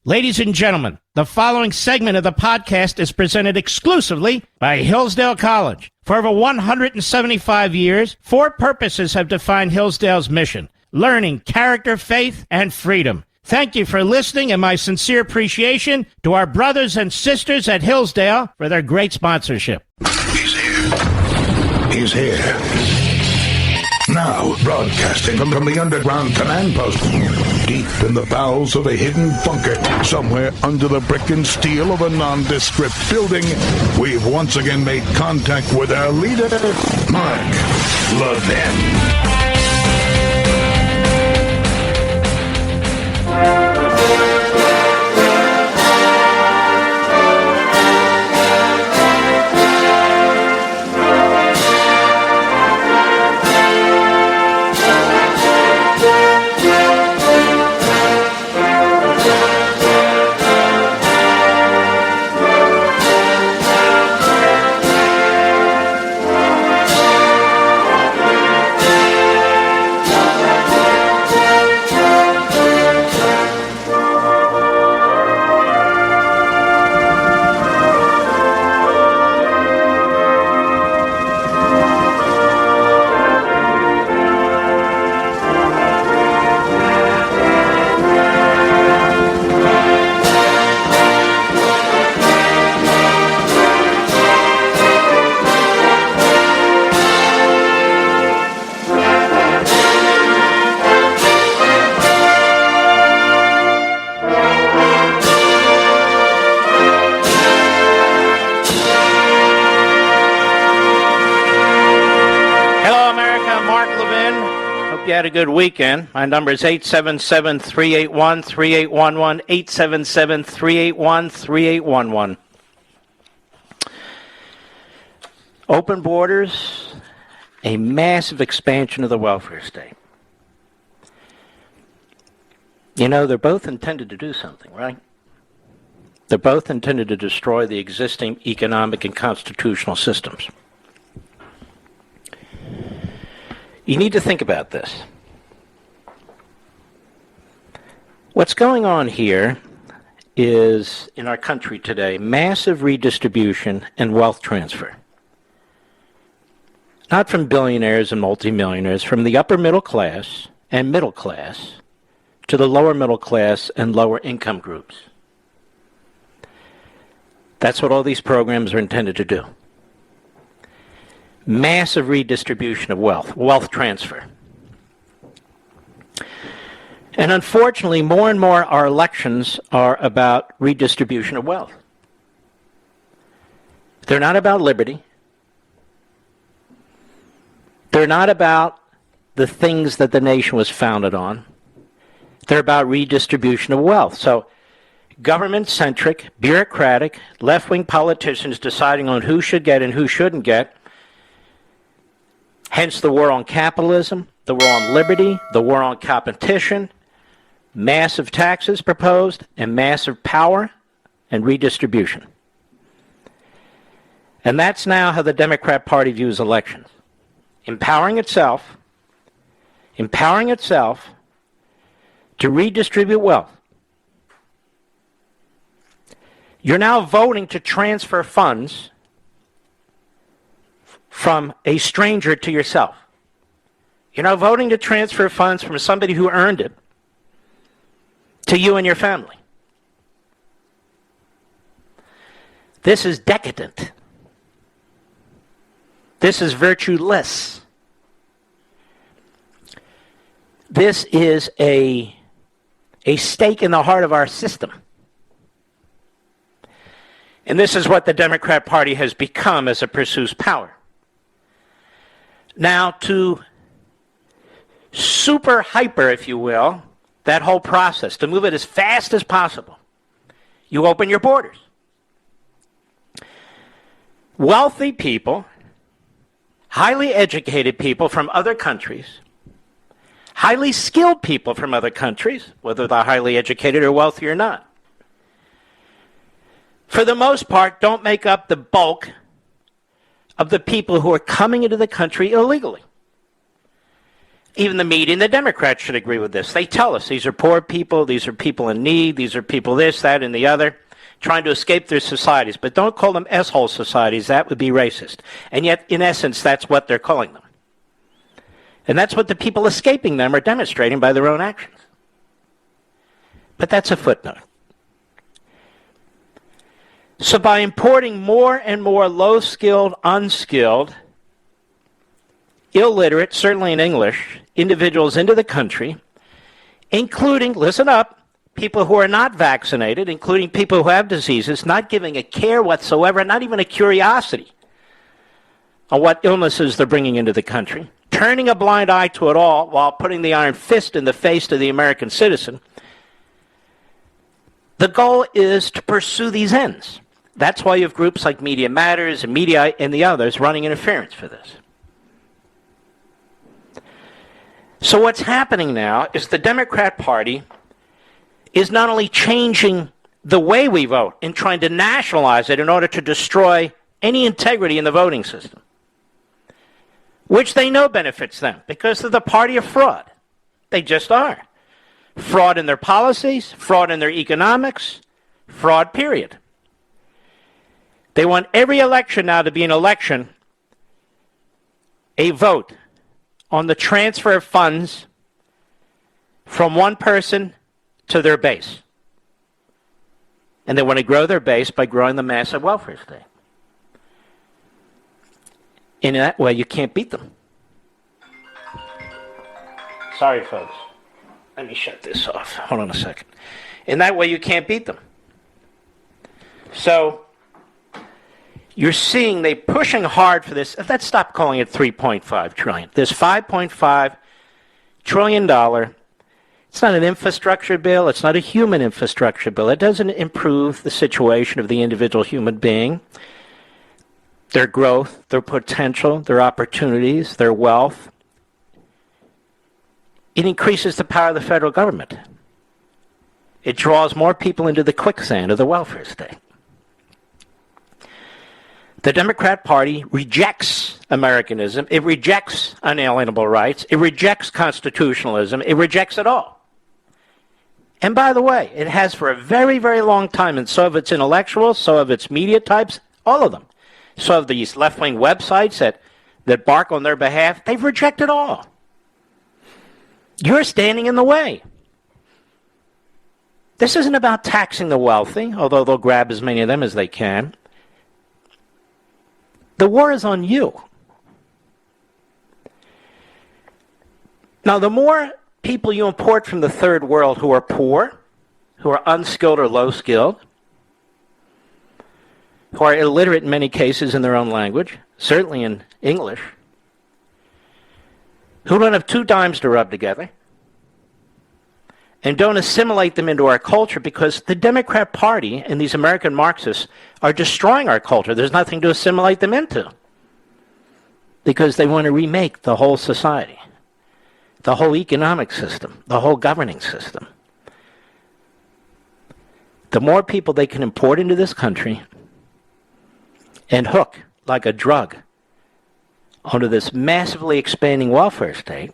Ladies and gentlemen, the following segment of the podcast is presented exclusively by Hillsdale College. For over 175 years, four purposes have defined Hillsdale's mission: learning, character, faith, and freedom. Thank you for listening, and my sincere appreciation to our brothers and sisters at Hillsdale for their great sponsorship. He's here. He's here. Now, broadcasting from the underground command post, deep in the bowels of a hidden bunker, somewhere under the brick and steel of a nondescript building, we've once again made contact with our leader, Mark Levin. Had a good weekend. My number is 877-381-3811, 877-381-3811. Open borders, a massive expansion of the welfare state. You know, they're both intended to do something, right? They're both intended to destroy the existing economic and constitutional systems. You need to think about this. What's going on here is, in our country today, massive redistribution and wealth transfer. Not from billionaires and multimillionaires, from the upper middle class and middle class to the lower middle class and lower income groups. That's what all these programs are intended to do. Massive redistribution of wealth transfer. And unfortunately, more and more our elections are about redistribution of wealth. They're not about liberty. They're not about the things that the nation was founded on. They're about redistribution of wealth. So, government-centric, bureaucratic, left-wing politicians deciding on who should get and who shouldn't get. Hence the war on capitalism, the war on liberty, the war on competition, massive taxes proposed, and massive power and redistribution. And that's now how the Democrat Party views elections. Empowering itself to redistribute wealth. You're now voting to transfer funds from a stranger to yourself. You're now voting to transfer funds from somebody who earned it to you and your family. This is decadent. This is virtueless. This is a stake in the heart of our system. And this is what the Democrat Party has become as it pursues power. Now, to super hyper, if you will, that whole process, to move it as fast as possible, you open your borders. Wealthy people, highly educated people from other countries, highly skilled people from other countries, whether they're highly educated or wealthy or not, for the most part, don't make up the bulk of the people who are coming into the country illegally. Even the media and the Democrats should agree with this. They tell us these are poor people, these are people in need, these are people this, that, and the other, trying to escape their societies. But don't call them S-hole societies. That would be racist. And yet, in essence, that's what they're calling them. And that's what the people escaping them are demonstrating by their own actions. But that's a footnote. So by importing more and more low-skilled, unskilled, illiterate, certainly in English, individuals into the country, including, listen up, people who are not vaccinated, including people who have diseases, not giving a care whatsoever, not even a curiosity on what illnesses they're bringing into the country, turning a blind eye to it all while putting the iron fist in the face to the American citizen. The goal is to pursue these ends. That's why you have groups like Media Matters and Media and the others running interference for this. So what's happening now is the Democrat Party is not only changing the way we vote and trying to nationalize it in order to destroy any integrity in the voting system, which they know benefits them because they're the party of fraud. They just are. Fraud in their policies, fraud in their economics, fraud, period. They want every election now to be an election, a vote on the transfer of funds from one person to their base. And they want to grow their base by growing the massive welfare state. In that way, you can't beat them. Sorry, folks. Let me shut this off. Hold on a second. In that way, you can't beat them. So you're seeing they're pushing hard for this. Let's stop calling it $3.5 trillion. This $5.5 trillion, it's not an infrastructure bill. It's not a human infrastructure bill. It doesn't improve the situation of the individual human being, their growth, their potential, their opportunities, their wealth. It increases the power of the federal government. It draws more people into the quicksand of the welfare state. The Democrat Party rejects Americanism. It rejects unalienable rights. It rejects constitutionalism. It rejects it all. And by the way, it has for a very, very long time, and so have its intellectuals, so have its media types, all of them. So have these left-wing websites that bark on their behalf. They've rejected all. You're standing in the way. This isn't about taxing the wealthy, although they'll grab as many of them as they can. The war is on you. Now, the more people you import from the third world who are poor, who are unskilled or low-skilled, who are illiterate in many cases in their own language, certainly in English, who don't have two dimes to rub together, and don't assimilate them into our culture, because the Democrat Party and these American Marxists are destroying our culture. There's nothing to assimilate them into, because they want to remake the whole society, the whole economic system, the whole governing system. The more people they can import into this country and hook like a drug onto this massively expanding welfare state,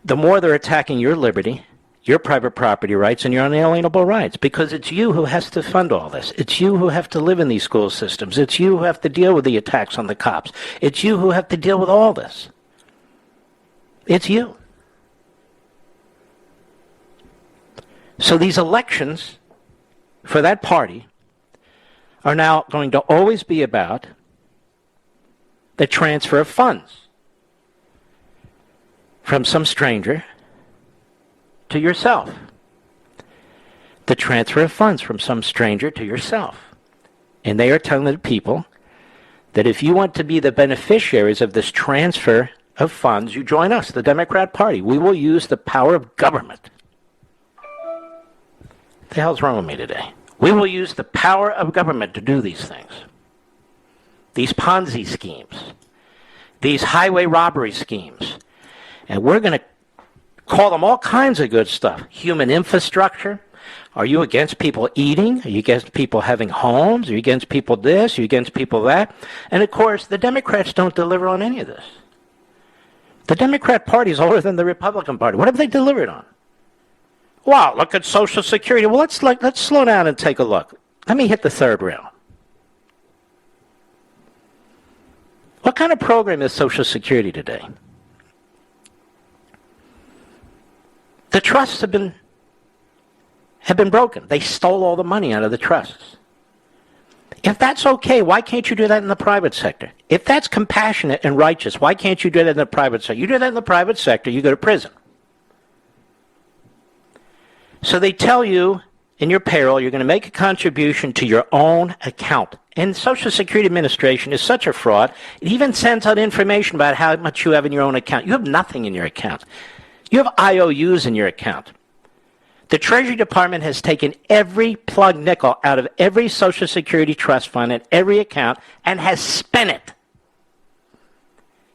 the more they're attacking your liberty, your private property rights, and your unalienable rights, because it's you who has to fund all this. It's you who have to live in these school systems. It's you who have to deal with the attacks on the cops. It's you who have to deal with all this. It's you. So these elections for that party are now going to always be about the transfer of funds from some stranger to yourself. The transfer of funds from some stranger to yourself. And they are telling the people that if you want to be the beneficiaries of this transfer of funds, you join us, the Democrat Party. We will use the power of government. What the hell's wrong with me today? We will use the power of government to do these things. These Ponzi schemes. These highway robbery schemes. And we're going to call them all kinds of good stuff. Human infrastructure. Are you against people eating? Are you against people having homes? Are you against people this? Are you against people that? And of course, the Democrats don't deliver on any of this. The Democrat Party is older than the Republican Party. What have they delivered on? Wow, look at Social Security. Well, let's slow down and take a look. Let me hit the third rail. What kind of program is Social Security today? The trusts have been broken. They stole all the money out of the trusts. If that's okay, why can't you do that in the private sector? If that's compassionate and righteous, why can't you do that in the private sector? You do that in the private sector, you go to prison. So they tell you in your payroll you're going to make a contribution to your own account. And Social Security Administration is such a fraud, it even sends out information about how much you have in your own account. You have nothing in your account. You have IOUs in your account. The Treasury Department has taken every plug nickel out of every Social Security trust fund and every account and has spent it.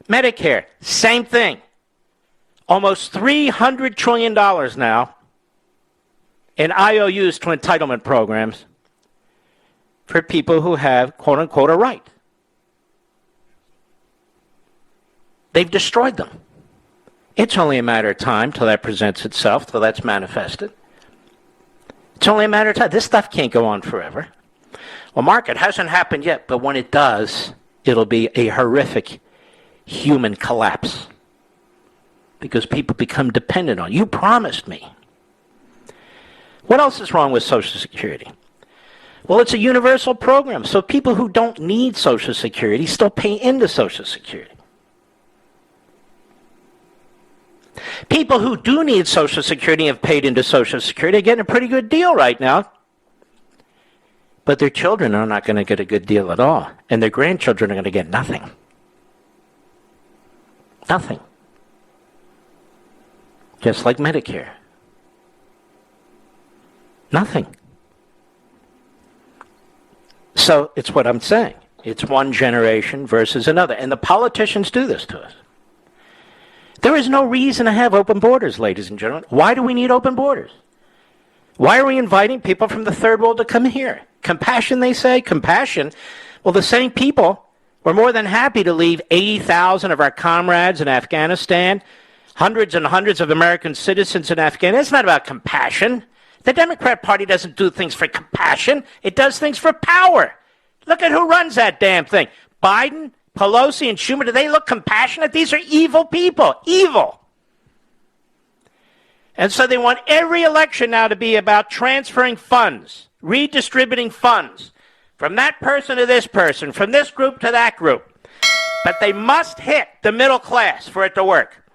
Medicare, same thing. Almost $300 trillion now in IOUs to entitlement programs for people who have, quote unquote, a right. They've destroyed them. It's only a matter of time till that presents itself, till that's manifested. It's only a matter of time. This stuff can't go on forever. Well, Mark, it hasn't happened yet, but when it does, it'll be a horrific human collapse because people become dependent on it. You promised me. What else is wrong with Social Security? Well, it's a universal program, so people who don't need Social Security still pay into Social Security. People who do need Social Security have paid into Social Security are getting a pretty good deal right now. But their children are not going to get a good deal at all. And their grandchildren are going to get nothing. Nothing. Just like Medicare. Nothing. So it's what I'm saying. It's one generation versus another. And the politicians do this to us. There is no reason to have open borders, ladies and gentlemen. Why do we need open borders? Why are we inviting people from the third world to come here? Compassion, they say? Compassion? Well, the same people were more than happy to leave 80,000 of our comrades in Afghanistan, hundreds and hundreds of American citizens in Afghanistan. It's not about compassion. The Democrat Party doesn't do things for compassion. It does things for power. Look at who runs that damn thing. Biden, Pelosi, and Schumer, do they look compassionate? These are evil people. Evil. And so they want every election now to be about transferring funds, redistributing funds from that person to this person, from this group to that group. But they must hit the middle class for it to work.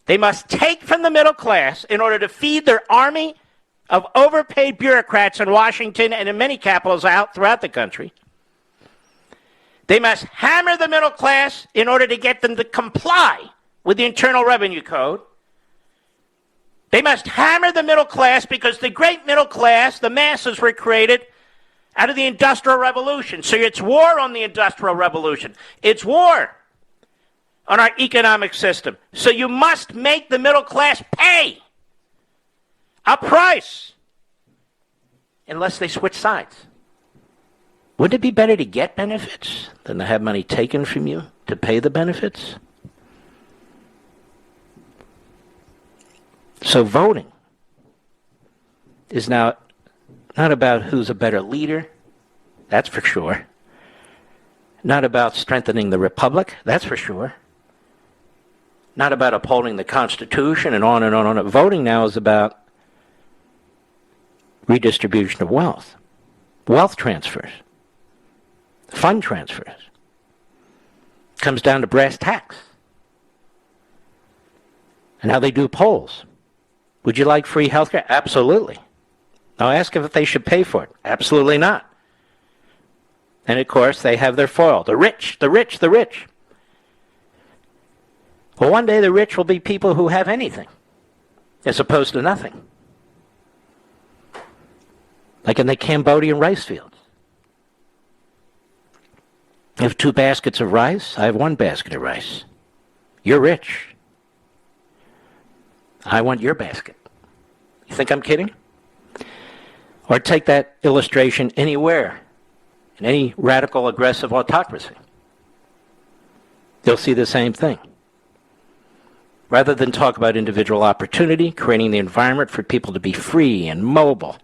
They must take from the middle class in order to feed their army of overpaid bureaucrats in Washington and in many capitals out throughout the country. They must hammer the middle class in order to get them to comply with the Internal Revenue Code. They must hammer the middle class because the great middle class, the masses, were created out of the Industrial Revolution. So it's war on the Industrial Revolution. It's war on our economic system. So you must make the middle class pay a price unless they switch sides. Wouldn't it be better to get benefits than to have money taken from you to pay the benefits? So voting is now not about who's a better leader, that's for sure. Not about strengthening the republic, that's for sure. Not about upholding the Constitution and on and on and on. Voting now is about redistribution of wealth, wealth transfers, fund transfers. Comes down to brass tacks. And how they do polls. Would you like free health care? Absolutely. Now ask if they should pay for it. Absolutely not. And of course, they have their foil. The rich, the rich, the rich. Well, one day the rich will be people who have anything, as opposed to nothing. Like in the Cambodian rice fields. You have 2 baskets of rice. I have 1 basket of rice. You're rich. I want your basket. You think I'm kidding? Or take that illustration anywhere, in any radical, aggressive autocracy. You'll see the same thing. rather than talk about individual opportunity, creating the environment for people to be free and mobile,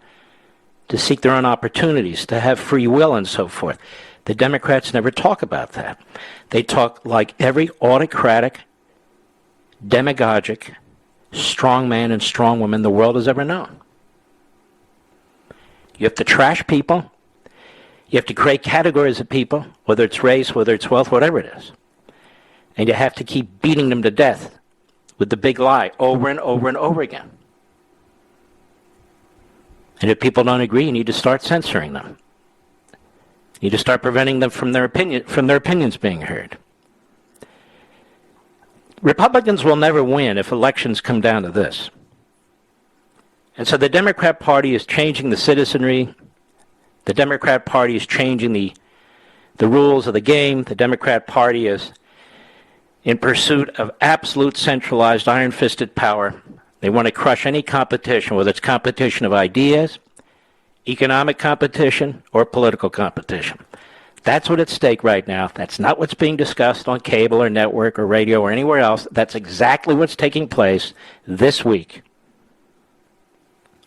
to seek their own opportunities, to have free will and so forth. The Democrats never talk about that. They talk like every autocratic, demagogic, strongman and strongwoman the world has ever known. You have to trash people. You have to create categories of people, whether it's race, whether it's wealth, whatever it is. And you have to keep beating them to death with the big lie over and over and over again. And if people don't agree, you need to start censoring them. You need to start preventing them from their opinions being heard. Republicans will never win if elections come down to this. And so the Democrat Party is changing the citizenry. The Democrat Party is changing the rules of the game. The Democrat Party is in pursuit of absolute centralized iron-fisted power. They want to crush any competition, whether it's competition of ideas, economic competition, or political competition. That's what's at stake right now. That's not what's being discussed on cable or network or radio or anywhere else. That's exactly what's taking place this week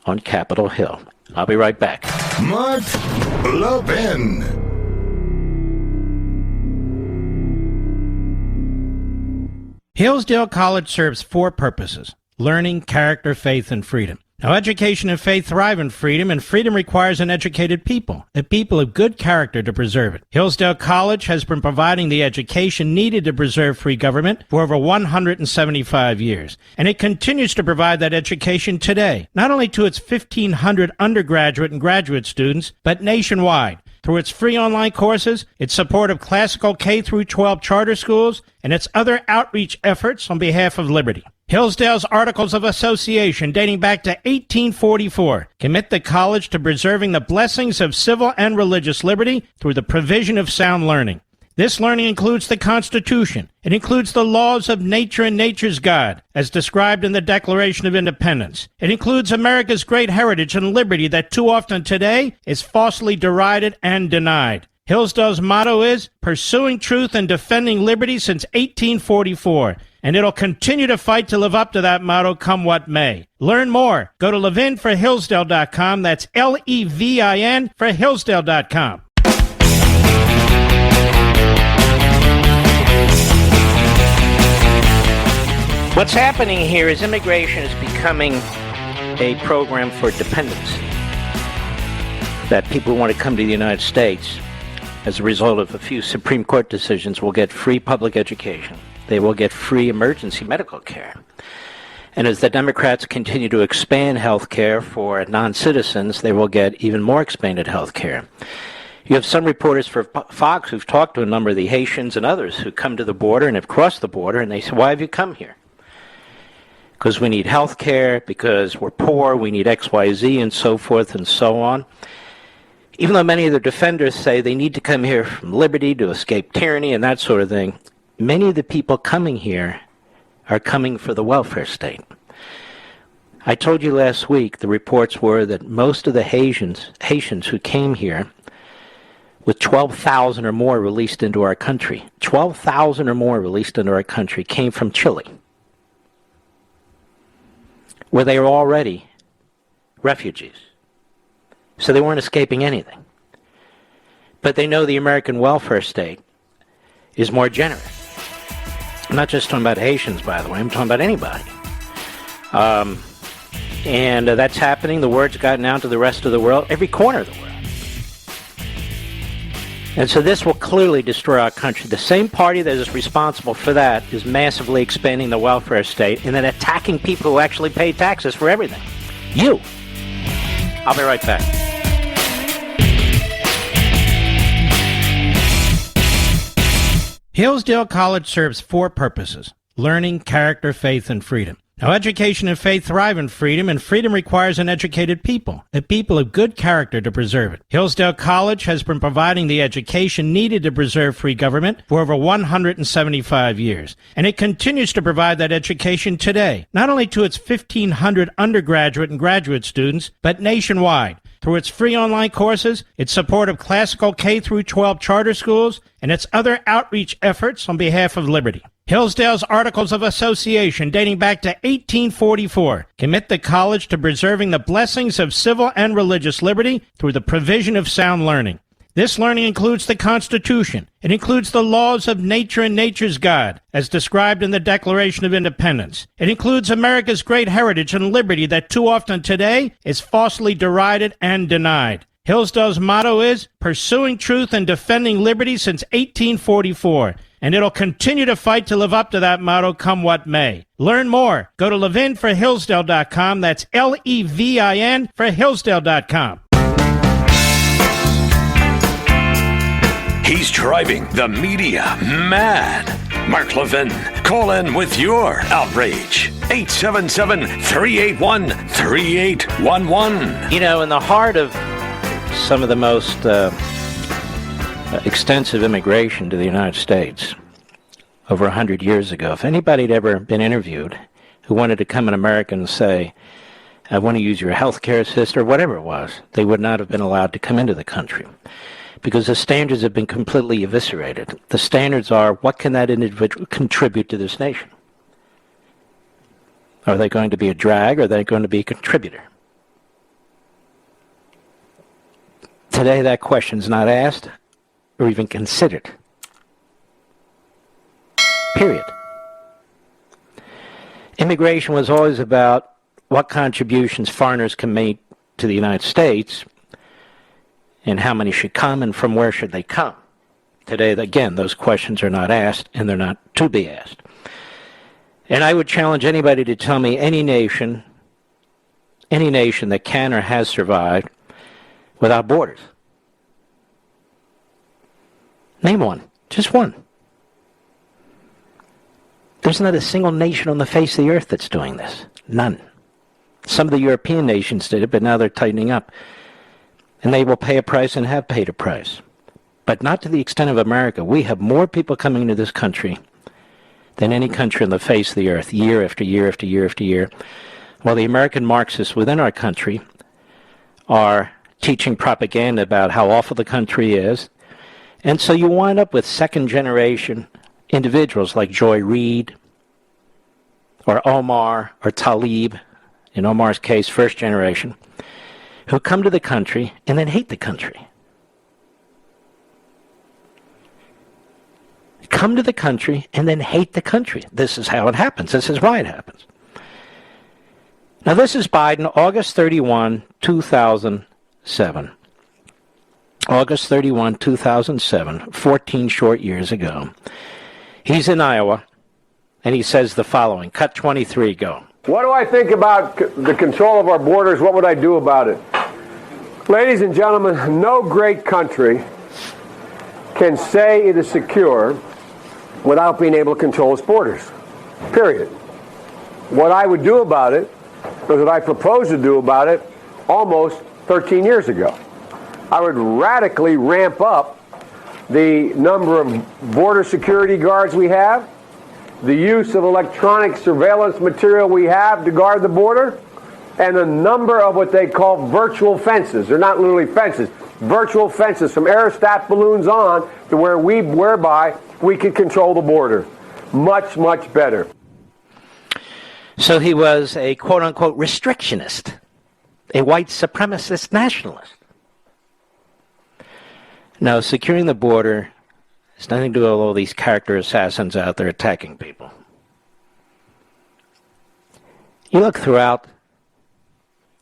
on Capitol Hill. I'll be right back. Mark Levin. Hillsdale College serves four purposes: learning, character, faith, and freedom. Now, education and faith thrive in freedom, and freedom requires an educated people, a people of good character to preserve it. Hillsdale College has been providing the education needed to preserve free government for over 175 years, and it continues to provide that education today, not only to its 1,500 undergraduate and graduate students, but nationwide, through its free online courses, its support of classical K-12 charter schools, and its other outreach efforts on behalf of liberty. Hillsdale's Articles of Association, dating back to 1844, commit the college to preserving the blessings of civil and religious liberty through the provision of sound learning. This learning includes the Constitution. It includes the laws of nature and nature's God, as described in the Declaration of Independence. It includes America's great heritage and liberty that too often today is falsely derided and denied. Hillsdale's motto is pursuing truth and defending liberty since 1844, and it'll continue to fight to live up to that motto come what may. Learn more. Go to levinforhillsdale.com. That's Levin for Hillsdale.com. What's happening here is immigration is becoming a program for dependence. That people who want to come to the United States as a result of a few Supreme Court decisions will get free public education. They will get free emergency medical care. And as the Democrats continue to expand health care for non-citizens, they will get even more expanded health care. You have some reporters for Fox who've talked to a number of the Haitians and others who come to the border and have crossed the border, and they say, why have you come here? Because we need health care, because we're poor, we need XYZ, and so forth and so on. Even though many of the defenders say they need to come here from liberty to escape tyranny and that sort of thing, many of the people coming here are coming for the welfare state. I told you last week the reports were that most of the Haitians who came here, with 12,000 or more released into our country, 12,000 or more released into our country, came from Chile, where they were already refugees. So they weren't escaping anything. But they know the American welfare state is more generous. I'm not just talking about Haitians, by the way. I'm talking about anybody. And that's happening. The word's gotten out to the rest of the world, every corner of the world. And so this will clearly destroy our country. The same party that is responsible for that is massively expanding the welfare state and then attacking people who actually pay taxes for everything. You. I'll be right back. Hillsdale College serves four purposes: learning, character, faith, and freedom. Now, education and faith thrive in freedom, and freedom requires an educated people, a people of good character to preserve it. Hillsdale College has been providing the education needed to preserve free government for over 175 years, and it continues to provide that education today, not only to its 1,500 undergraduate and graduate students, but nationwide, through its free online courses, its support of classical K-12 charter schools, and its other outreach efforts on behalf of liberty. Hillsdale's Articles of Association, dating back to 1844, commit the college to preserving the blessings of civil and religious liberty through the provision of sound learning. This learning includes the Constitution. It includes the laws of nature and nature's God, as described in the Declaration of Independence. It includes America's great heritage and liberty that too often today is falsely derided and denied. Hillsdale's motto is pursuing truth and defending liberty since 1844, and it'll continue to fight to live up to that motto come what may. Learn more. Go to levinforhillsdale.com. That's Levin for Hillsdale.com. He's driving the media mad. Mark Levin, call in with your outrage. 877-381-3811. You know, in the heart of some of the most extensive immigration to the United States over 100 years ago, if anybody had ever been interviewed who wanted to come in America and say, I want to use your health care system or whatever it was, they would not have been allowed to come into the country because the standards have been completely eviscerated. The standards are, what can that individual contribute to this nation? Are they going to be a drag or are they going to be a contributor? Today that question's not asked or even considered. Period. Immigration was always about what contributions foreigners can make to the United States and how many should come and from where should they come. Today, again, those questions are not asked and they're not to be asked. And I would challenge anybody to tell me any nation that can or has survived without borders. Name one. Just one. There's not a single nation on the face of the earth that's doing this. None. Some of the European nations did it, but now they're tightening up. And they will pay a price and have paid a price. But not to the extent of America. We have more people coming into this country than any country on the face of the earth, year after year after year after year, while the American Marxists within our country are teaching propaganda about how awful the country is. And so you wind up with second-generation individuals like Joy Reid or Omar or Talib, in Omar's case, first generation, who come to the country and then hate the country. Come to the country and then hate the country. This is how it happens. This is why it happens. Now, this is Biden, August 31, 2007. August 31, 2007, 14 short years ago. He's in Iowa, and he says the following. Cut 23, go. What do I think about the control of our borders? What would I do about it? Ladies and gentlemen, no great country can say it is secure without being able to control its borders. Period. What I would do about it, or what I proposed to do about it almost 13 years ago. I would radically ramp up the number of border security guards we have, the use of electronic surveillance material we have to guard the border, and a number of what they call virtual fences. They're not literally fences. Virtual fences from aerostat balloons on to whereby we can control the border. Much, much better. So he was a quote-unquote restrictionist, a white supremacist nationalist. Now, securing the border has nothing to do with all these character assassins out there attacking people. You look throughout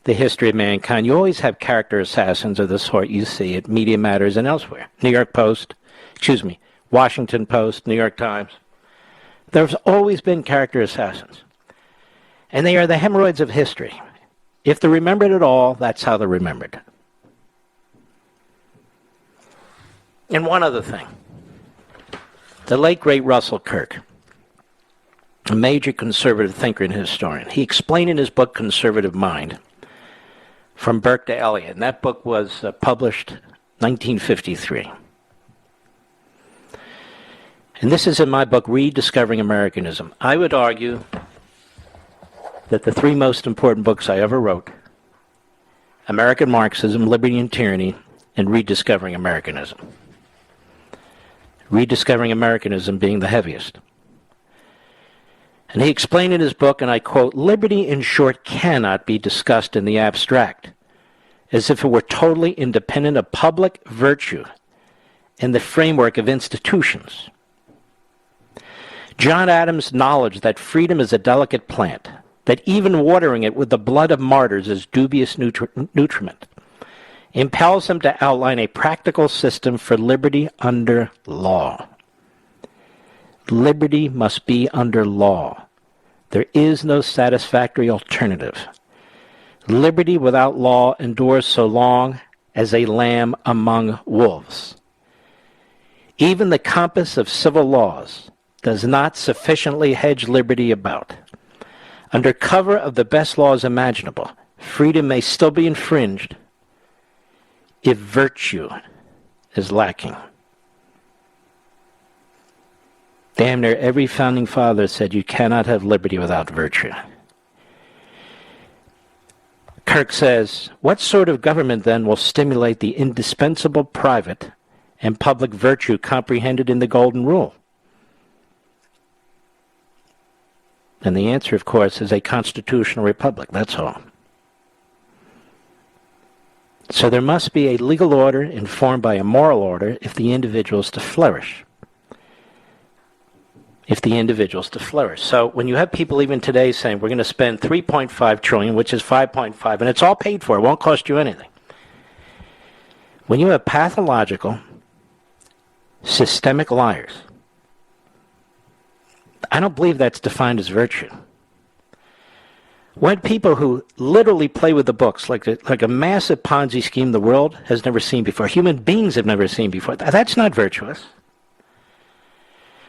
the history of mankind, you always have character assassins of the sort you see at Media Matters and elsewhere. Washington Post, New York Times. There's always been character assassins. And they are the hemorrhoids of history. If they're remembered at all, that's how they're remembered. And one other thing. The late, great Russell Kirk, a major conservative thinker and historian, he explained in his book, Conservative Mind, From Burke to Eliot, and that book was published 1953. And this is in my book, Rediscovering Americanism. I would argue that the three most important books I ever wrote, American Marxism, Liberty and Tyranny, and Rediscovering Americanism. Rediscovering Americanism being the heaviest. And he explained in his book, and I quote, "Liberty, in short, cannot be discussed in the abstract, as if it were totally independent of public virtue and the framework of institutions. John Adams' knowledge that freedom is a delicate plant, that even watering it with the blood of martyrs is dubious nutriment, impels him to outline a practical system for liberty under law. Liberty must be under law. There is no satisfactory alternative. Liberty without law endures so long as a lamb among wolves. Even the compass of civil laws does not sufficiently hedge liberty about. Under cover of the best laws imaginable, freedom may still be infringed if virtue is lacking." Damn near every founding father said you cannot have liberty without virtue. Kirk says, "What sort of government then will stimulate the indispensable private and public virtue comprehended in the Golden Rule?" And the answer, of course, is a constitutional republic. That's all. So there must be a legal order informed by a moral order if the individual is to flourish. So when you have people even today saying we're going to spend $3.5 trillion, which is 5.5, and it's all paid for, it won't cost you anything. When you have pathological, systemic liars, I don't believe that's defined as virtue. When people who literally play with the books like a massive Ponzi scheme the world has never seen before, human beings have never seen before, that's not virtuous.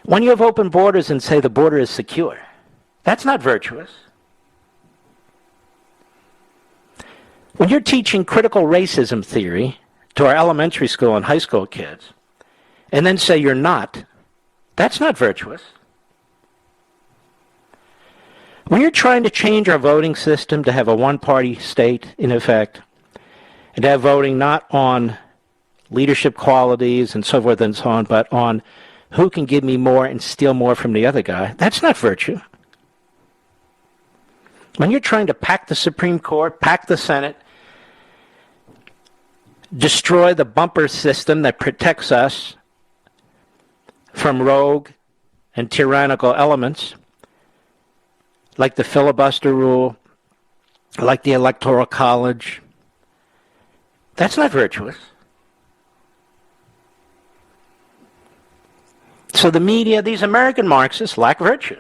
When you have open borders and say the border is secure, that's not virtuous. When you're teaching critical racism theory to our elementary school and high school kids, and then say you're not, that's not virtuous. When you're trying to change our voting system to have a one-party state, in effect, and to have voting not on leadership qualities and so forth and so on, but on who can give me more and steal more from the other guy, that's not virtue. When you're trying to pack the Supreme Court, pack the Senate, destroy the bumper system that protects us from rogue and tyrannical elements, like the filibuster rule, like the Electoral College, that's not virtuous. So the media, these American Marxists, lack virtue.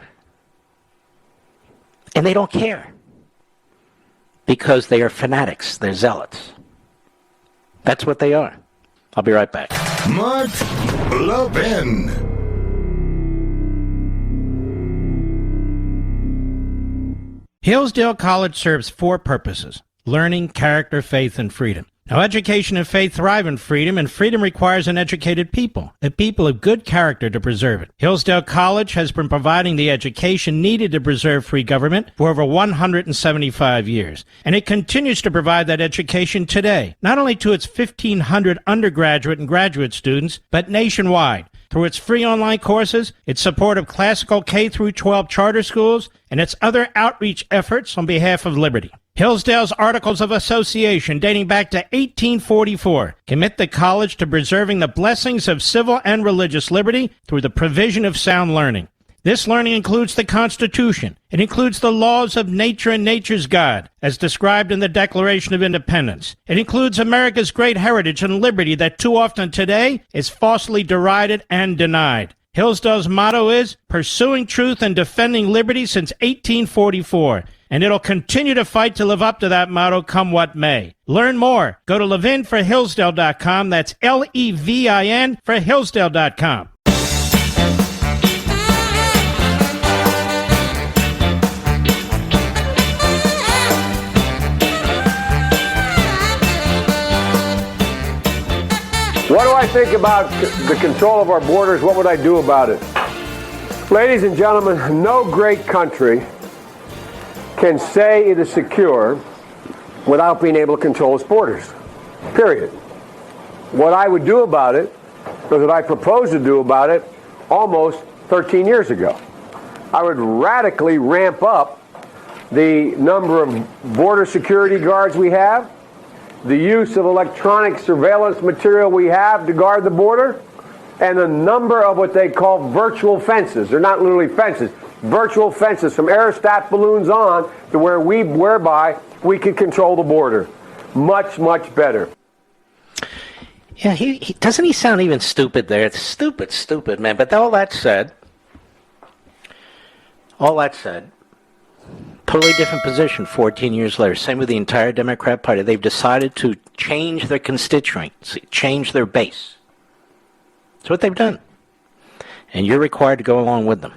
And they don't care. Because they are fanatics. They're zealots. That's what they are. I'll be right back. Mark Levin. Hillsdale College serves 4 purposes: learning, character, faith, and freedom. Now, education and faith thrive in freedom, and freedom requires an educated people, a people of good character to preserve it. Hillsdale College has been providing the education needed to preserve free government for over 175 years, and it continues to provide that education today, not only to its 1,500 undergraduate and graduate students, but nationwide, through its free online courses, its support of classical K-12 charter schools, and its other outreach efforts on behalf of liberty. Hillsdale's Articles of Association, dating back to 1844, commit the college to preserving the blessings of civil and religious liberty through the provision of sound learning. This learning includes the Constitution. It includes the laws of nature and nature's God, as described in the Declaration of Independence. It includes America's great heritage and liberty that too often today is falsely derided and denied. Hillsdale's motto is pursuing truth and defending liberty since 1844, and it'll continue to fight to live up to that motto come what may. Learn more. Go to levinforhillsdale.com. That's Levin for Hillsdale.com. What do I think about the control of our borders? What would I do about it? Ladies and gentlemen, no great country can say it is secure without being able to control its borders. Period. What I would do about it was what I proposed to do about it almost 13 years ago. I would radically ramp up the number of border security guards we have, the use of electronic surveillance material we have to guard the border, and the number of what they call virtual fences. They're not literally fences. Virtual fences from aerostat balloons on to whereby we can control the border. Much, much better. Yeah, he doesn't he sound even stupid there? It's stupid, man. But all that said, totally different position 14 years later. Same with the entire Democrat Party. They've decided to change their constituency, change their base. That's what they've done. And you're required to go along with them.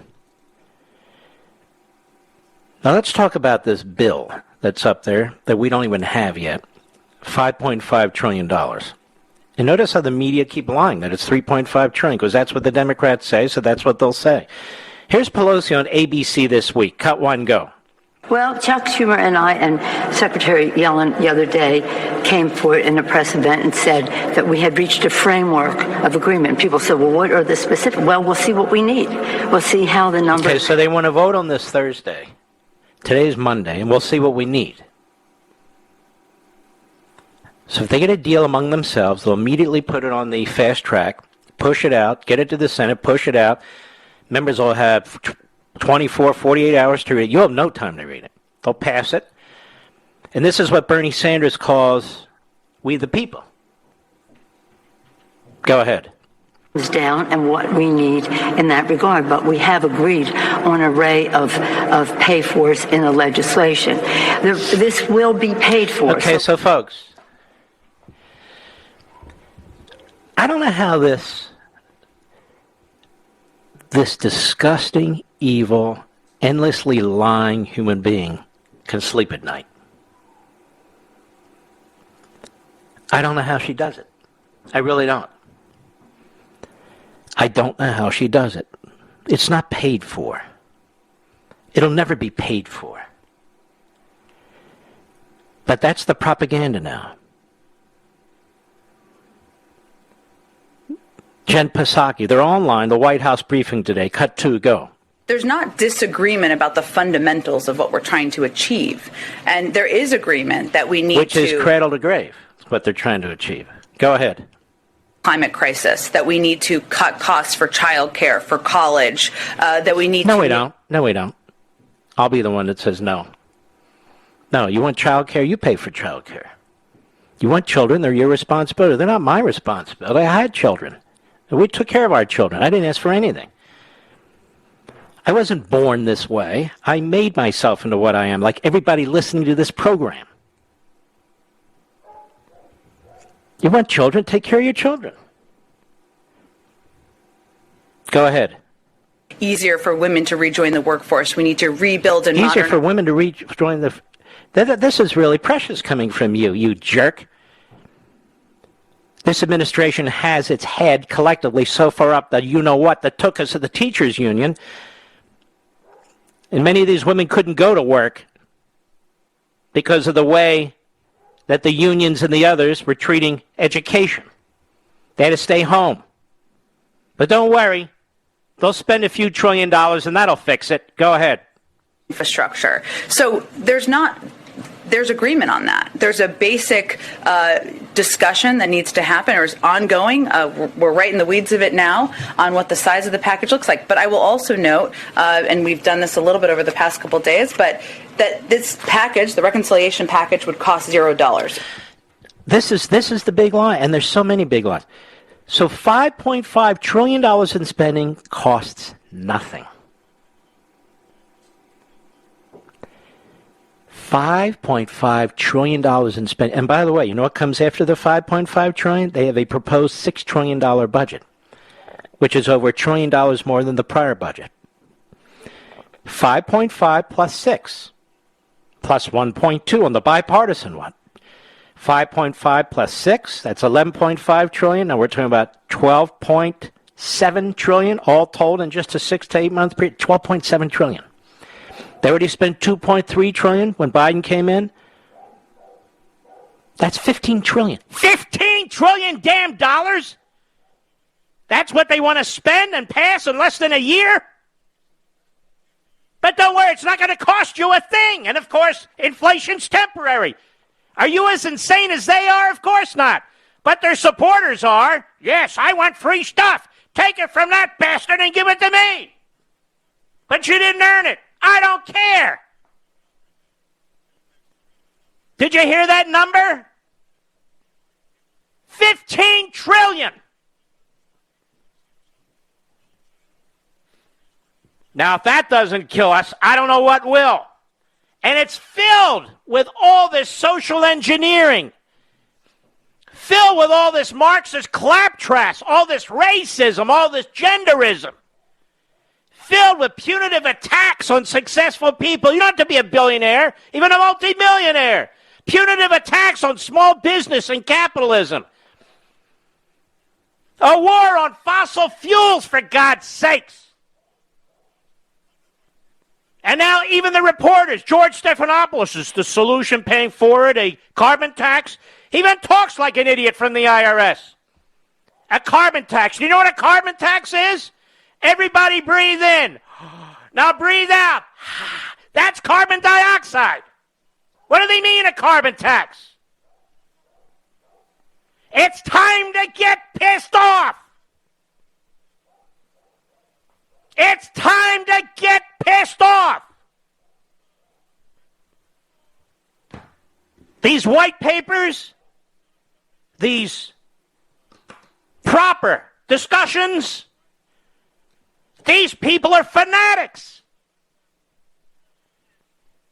Now let's talk about this bill that's up there that we don't even have yet. $5.5 trillion. And notice how the media keep lying that it's $3.5 trillion, because that's what the Democrats say, so that's what they'll say. Here's Pelosi on ABC this week. Cut one, go. Well, Chuck Schumer and I and Secretary Yellen the other day came forward in a press event and said that we had reached a framework of agreement. People said, well, what are the specifics? Well, we'll see what we need. We'll see how the numbers... Okay, so they want to vote on this Thursday. Today's Monday, and we'll see what we need. So if they get a deal among themselves, they'll immediately put it on the fast track, push it out, get it to the Senate, push it out. Members will have 24, 48 hours to read it. You'll have no time to read it. They'll pass it. And this is what Bernie Sanders calls we the people. Go ahead. Down and what we need in that regard, but we have agreed on an array of pay-fors in the legislation. This will be paid for. Okay, so folks, I don't know how this disgusting, evil, endlessly lying human being can sleep at night. I don't know how she does it. I really don't. I don't know how she does it. It's not paid for. It'll never be paid for. But that's the propaganda now. Jen Psaki, they're online, the White House briefing today. Cut two, go. There's not disagreement about the fundamentals of what we're trying to achieve. And there is agreement that we need Which is cradle to grave. That's what they're trying to achieve. Go ahead. Climate crisis, that we need to cut costs for childcare, for college, that we need No, we don't. No, we don't. I'll be the one that says no. No, you want childcare, you pay for childcare. You want children, they're your responsibility. They're not my responsibility. I had children. We took care of our children. I didn't ask for anything. I wasn't born this way. I made myself into what I am, like everybody listening to this program. You want children? Take care of your children. Go ahead. easier for women to rejoin the workforce. We need to rebuild and Easier for women to rejoin the... This is really precious coming from you, you jerk. This administration has its head collectively so far up that you-know-what that took us to the teachers' union. And many of these women couldn't go to work because of the way that the unions and the others were treating education. They had to stay home. But don't worry. They'll spend a few $1 trillion and that'll fix it. Go ahead. Infrastructure. So there's agreement on that. There's a basic discussion that needs to happen or is ongoing. We're right in the weeds of it now on what the size of the package looks like. But I will also note, and we've done this a little bit over the past couple of days, but that this package, the reconciliation package, would cost $0. This is the big lie, and there's so many big lies. So $5.5 trillion in spending costs nothing. $5.5 trillion in spending. And by the way, you know what comes after the $5.5 trillion? They have a proposed $6 trillion budget, which is over $1 trillion more than the prior budget. 5.5 plus 6, plus 1.2 on the bipartisan one. 5.5 plus 6, that's 11.5 trillion. Now we're talking about 12.7 trillion, all told in just a 6 to 8 month period. 12.7 trillion. They already spent 2.3 trillion when Biden came in. That's 15 trillion. 15 trillion damn dollars? That's what they want to spend and pass in less than a year? But don't worry, it's not going to cost you a thing. And of course, inflation's temporary. Are you as insane as they are? Of course not. But their supporters are. Yes, I want free stuff. Take it from that bastard and give it to me. But you didn't earn it. I don't care. Did you hear that number? 15 trillion. Now, if that doesn't kill us, I don't know what will. And it's filled with all this social engineering, filled with all this Marxist claptrap, all this racism, all this genderism, filled with punitive attacks on successful people. You don't have to be a billionaire, even a multimillionaire. Punitive attacks on small business and capitalism. A war on fossil fuels, for God's sakes. And now even the reporters, George Stephanopoulos is the solution, paying for it, a carbon tax. He even talks like an idiot from the IRS. A carbon tax. Do you know what a carbon tax is? Everybody breathe in. Now breathe out. That's carbon dioxide. What do they mean, a carbon tax? It's time to get pissed off. It's time to get pissed off. These white papers, these proper discussions, these people are fanatics.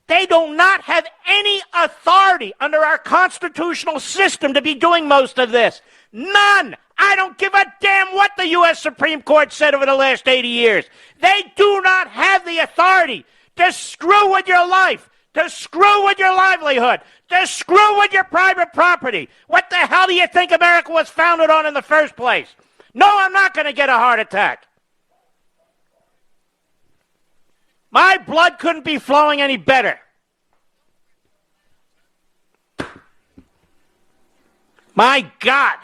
They do not have any authority under our constitutional system to be doing most of this. None. I don't give a damn what the U.S. Supreme Court said over the last 80 years. They do not have the authority to screw with your life, to screw with your livelihood, to screw with your private property. What the hell do you think America was founded on in the first place? No, I'm not going to get a heart attack. My blood couldn't be flowing any better. My God.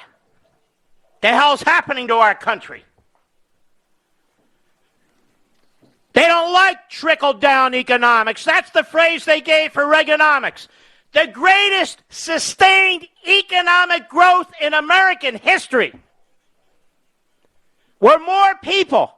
The hell's happening to our country? They don't like trickle-down economics. That's the phrase they gave for Reaganomics. The greatest sustained economic growth in American history, where more people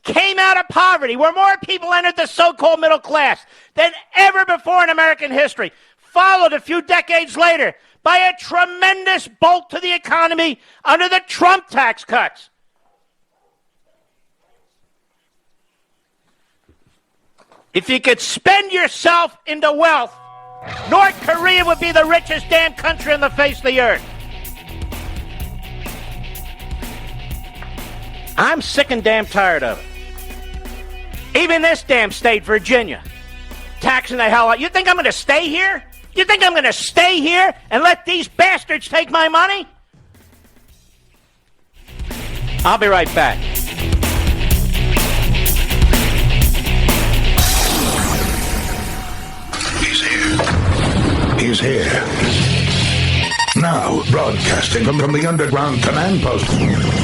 came out of poverty, where more people entered the so-called middle class than ever before in American history, followed a few decades later by a tremendous bolt to the economy under the Trump tax cuts. If you could spend yourself into wealth, North Korea would be the richest damn country on the face of the earth. I'm sick and damn tired of it. Even this damn state, Virginia, taxing the hell out. You think I'm going to stay here? You think I'm going to stay here and let these bastards take my money? I'll be right back. He's here. He's here. Now, broadcasting from the underground command post,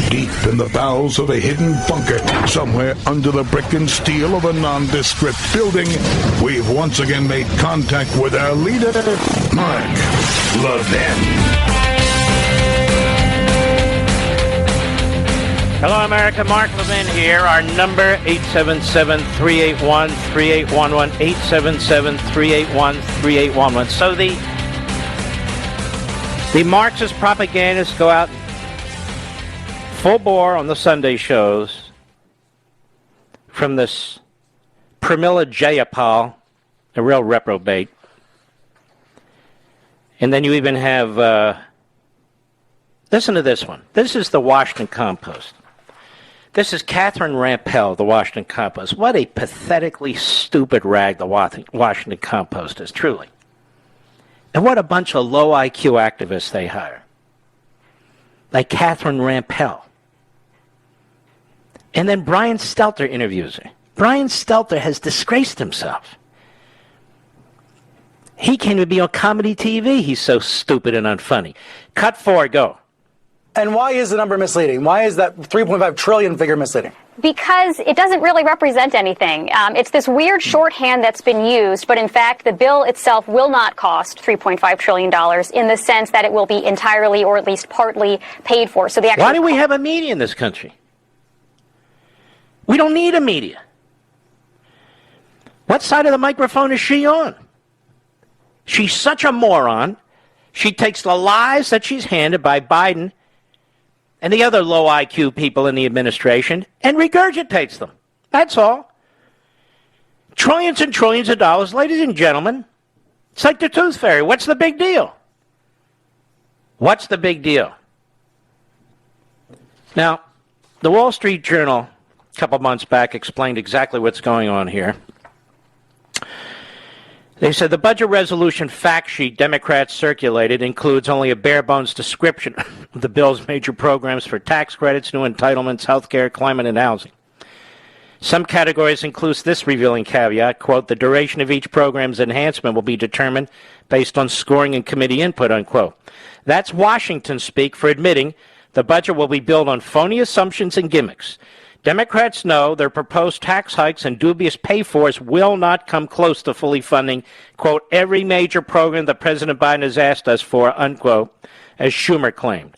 deep in the bowels of a hidden bunker, somewhere under the brick and steel of a nondescript building, we've once again made contact with our leader, Mark Levin. Hello, America. Mark Levin here. Our number, 877-381-3811, 877-381-3811. So the Marxist propagandists go out full bore on the Sunday shows from this Pramila Jayapal, a real reprobate. And then you even have, listen to this one. This is the Washington Compost. This is Catherine Rampell, the Washington Compost. What a pathetically stupid rag the Washington Compost is, truly. And what a bunch of low IQ activists they hire. Like Catherine Rampell. And then Brian Stelter interviews her. Brian Stelter has disgraced himself. He can't even be on comedy TV. He's so stupid and unfunny. Cut 4, go. And why is the number misleading? Why is that 3.5 trillion figure misleading? Because it doesn't really represent anything. It's this weird shorthand that's been used, but in fact, the bill itself will not cost $3.5 trillion in the sense that it will be entirely or at least partly paid for. So the actual Why do we have a media in this country? We don't need a media. What side of the microphone is she on? She's such a moron. She takes the lies that she's handed by Biden and the other low IQ people in the administration and regurgitates them. That's all. Trillions and trillions of dollars, ladies and gentlemen. It's like the tooth fairy. What's the big deal? What's the big deal? Now, the Wall Street Journal a couple months back explained exactly what's going on here. They said the budget resolution fact sheet Democrats circulated includes only a bare-bones description of the bill's major programs for tax credits, new entitlements, health care, climate, and housing. Some categories include this revealing caveat, quote, the duration of each program's enhancement will be determined based on scoring and committee input, unquote. That's Washington speak for admitting the budget will be built on phony assumptions and gimmicks. Democrats know their proposed tax hikes and dubious pay-fors will not come close to fully funding, quote, every major program that President Biden has asked us for, unquote, as Schumer claimed.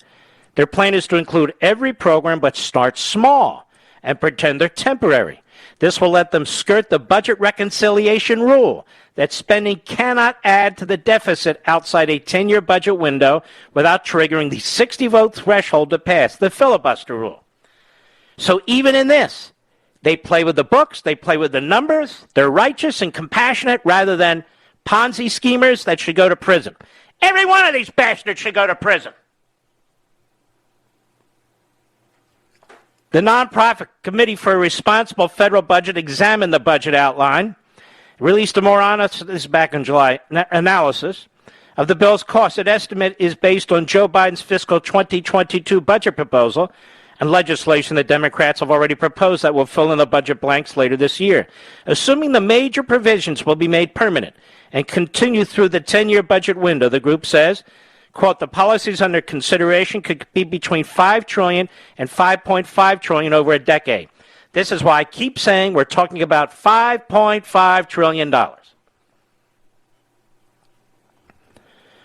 Their plan is to include every program but start small and pretend they're temporary. This will let them skirt the budget reconciliation rule that spending cannot add to the deficit outside a 10-year budget window without triggering the 60-vote threshold to pass, the filibuster rule. So even in this, they play with the books, they play with the numbers, they're righteous and compassionate rather than Ponzi schemers that should go to prison. Every one of these bastards should go to prison. The nonprofit Committee for a Responsible Federal Budget examined the budget outline, released a more honest, this is back in July, analysis of the bill's cost. An estimate is based on Joe Biden's fiscal 2022 budget proposal and legislation that Democrats have already proposed that will fill in the budget blanks later this year. Assuming the major provisions will be made permanent and continue through the 10-year budget window, the group says, quote, the policies under consideration could be between $5 trillion and $5.5 trillion over a decade. This is why I keep saying we're talking about $5.5 trillion.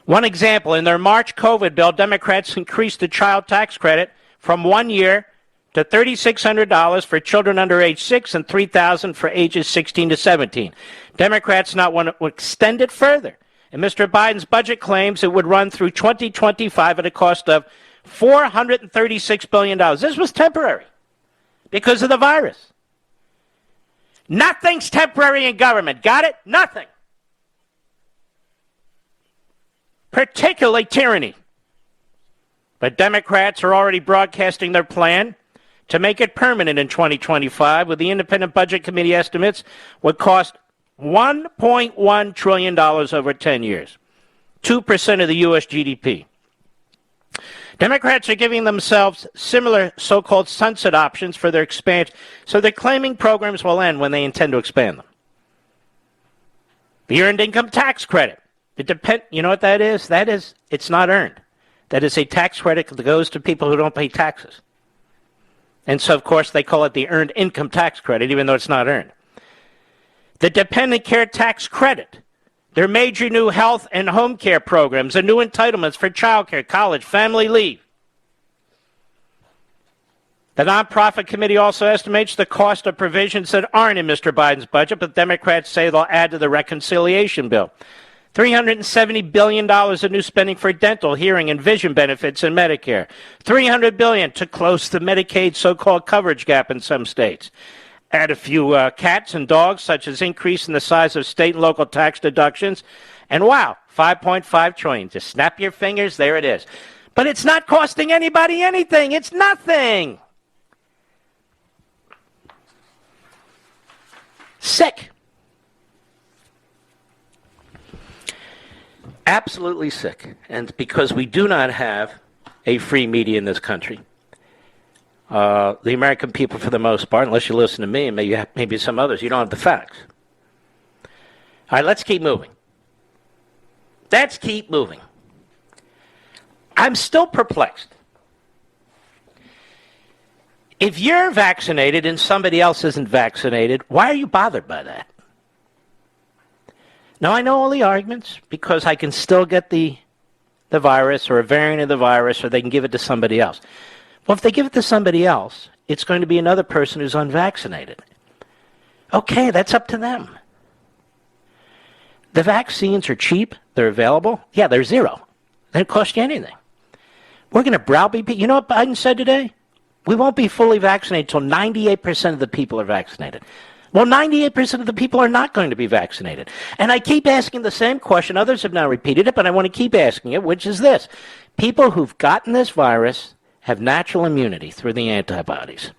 One example, in their March COVID bill, Democrats increased the child tax credit from 1 year to $3,600 for children under age 6 and $3,000 for ages 16 to 17. Democrats not want to extend it further. And Mr. Biden's budget claims it would run through 2025 at a cost of $436 billion. This was temporary because of the virus. Nothing's temporary in government. Got it? Nothing. Particularly tyranny. But Democrats are already broadcasting their plan to make it permanent in 2025, with the Independent Budget Committee estimates would cost $1.1 trillion over 10 years, 2% of the U.S. GDP. Democrats are giving themselves similar so-called sunset options for their expansion, so they're claiming programs will end when they intend to expand them. The Earned Income Tax Credit. You know what that is? It's not earned. That is a tax credit that goes to people who don't pay taxes. And so, of course, they call it the Earned Income Tax Credit, even though it's not earned. The Dependent Care Tax Credit. Their major new health and home care programs and new entitlements for child care, college, family leave. The nonprofit committee also estimates the cost of provisions that aren't in Mr. Biden's budget, but Democrats say they'll add to the reconciliation bill. $370 billion of new spending for dental, hearing, and vision benefits in Medicare. $300 billion to close the Medicaid so-called coverage gap in some states. Add a few cats and dogs, such as increase in the size of state and local tax deductions. And wow, $5.5 trillion. Just snap your fingers, there it is. But it's not costing anybody anything. It's nothing. Sick. Absolutely sick. And because we do not have a free media in this country. The American people, for the most part, unless you listen to me and maybe some others, you don't have the facts. All right, let's keep moving. Let's keep moving. I'm still perplexed If you're vaccinated and somebody else isn't vaccinated, why are you bothered by that? Now, I know all the arguments because I can still get the virus or a variant of the virus, or they can give it to somebody else. Well, if they give it to somebody else, it's going to be another person who's unvaccinated. Okay, that's up to them. The vaccines are cheap. They're available. Yeah, they're zero. They don't cost you anything. We're going to browbeat people. You know what Biden said today? We won't be fully vaccinated until 98% of the people are vaccinated. Well, 98% of the people are not going to be vaccinated. And I keep asking the same question. Others have now repeated it, but I want to keep asking it, which is this. People who've gotten this virus have natural immunity through the antibodies.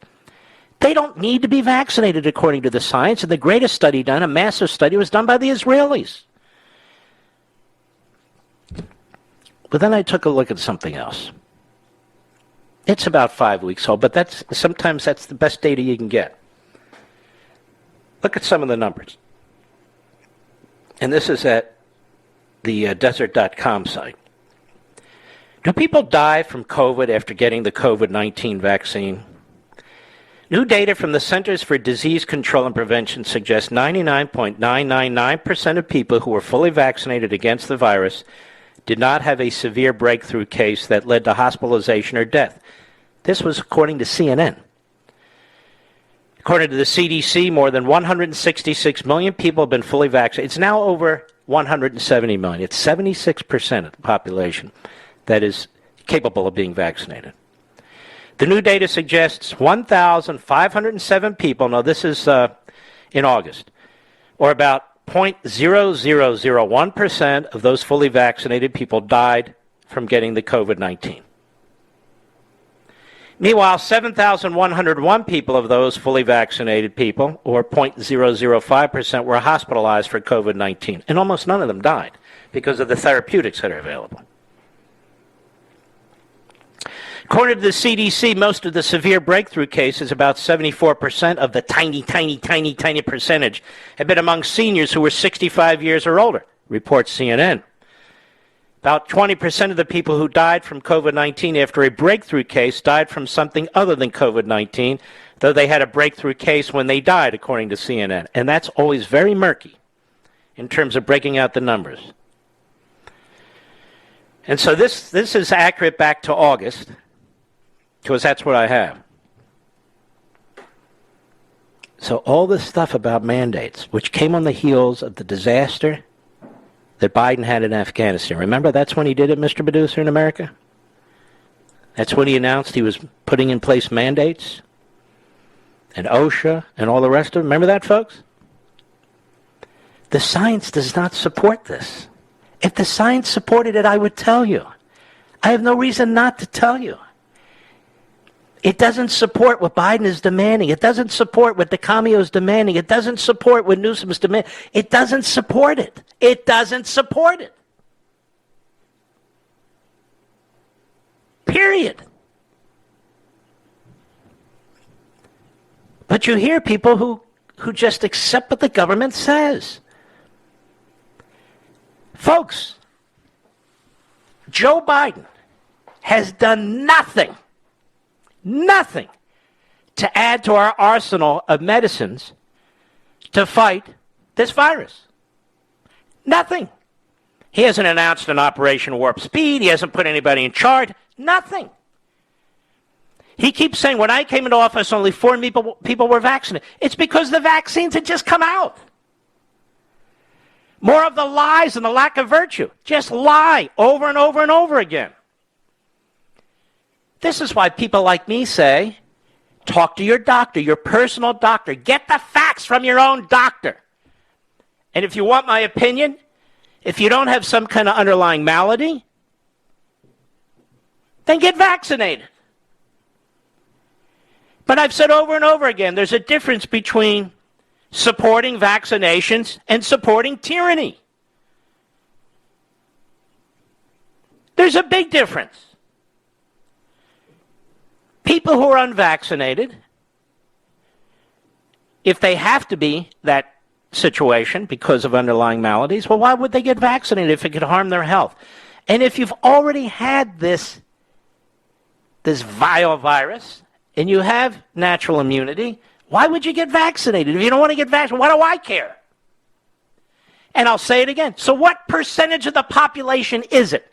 They don't need to be vaccinated according to the science. And the greatest study done, a massive study, was done by the Israelis. But then I took a look at something else. It's about 5 weeks old, but sometimes that's the best data you can get. Look at some of the numbers. And this is at the desert.com site. Do people die from COVID after getting the COVID-19 vaccine? New data from the Centers for Disease Control and Prevention suggests 99.999% of people who were fully vaccinated against the virus did not have a severe breakthrough case that led to hospitalization or death. This was according to CNN. According to the CDC, more than 166 million people have been fully vaccinated. It's now over 170 million. It's 76% of the population that is capable of being vaccinated. The new data suggests 1,507 people, now this is in August, or about 0.0001% of those fully vaccinated people died from getting the COVID-19. Meanwhile, 7,101 people of those fully vaccinated people, or 0.005%, were hospitalized for COVID-19, and almost none of them died because of the therapeutics that are available. According to the CDC, most of the severe breakthrough cases, about 74% of the tiny percentage, have been among seniors who were 65 years or older, reports CNN. About 20% of the people who died from COVID-19 after a breakthrough case died from something other than COVID-19, though they had a breakthrough case when they died, according to CNN. And that's always very murky in terms of breaking out the numbers. And so this is accurate back to August, because that's what I have. So all this stuff about mandates, which came on the heels of the disaster that Biden had in Afghanistan. Remember, that's when he did it, Mr. Producer, in America? That's when he announced he was putting in place mandates and OSHA and all the rest of them. Remember that, folks? The science does not support this. If the science supported it, I would tell you. I have no reason not to tell you. It doesn't support what Biden is demanding. It doesn't support what DeCamio is demanding. It doesn't support what Newsom's demanding. It doesn't support it. It doesn't support it. Period. But you hear people who just accept what the government says. Folks, Joe Biden has done nothing to add to our arsenal of medicines to fight this virus. Nothing. He hasn't announced an Operation Warp Speed. He hasn't put anybody in charge. Nothing. He keeps saying, when I came into office, only 4 people were vaccinated. It's because the vaccines had just come out. More of the lies and the lack of virtue. Just lie over and over and over again. This is why people like me say, talk to your doctor, your personal doctor. Get the facts from your own doctor. And if you want my opinion, if you don't have some kind of underlying malady, then get vaccinated. But I've said over and over again, there's a difference between supporting vaccinations and supporting tyranny. There's a big difference. People who are unvaccinated, if they have to be that situation because of underlying maladies, well, why would they get vaccinated if it could harm their health? And if you've already had this vile virus and you have natural immunity, why would you get vaccinated? If you don't want to get vaccinated, why do I care? And I'll say it again. So what percentage of the population is it?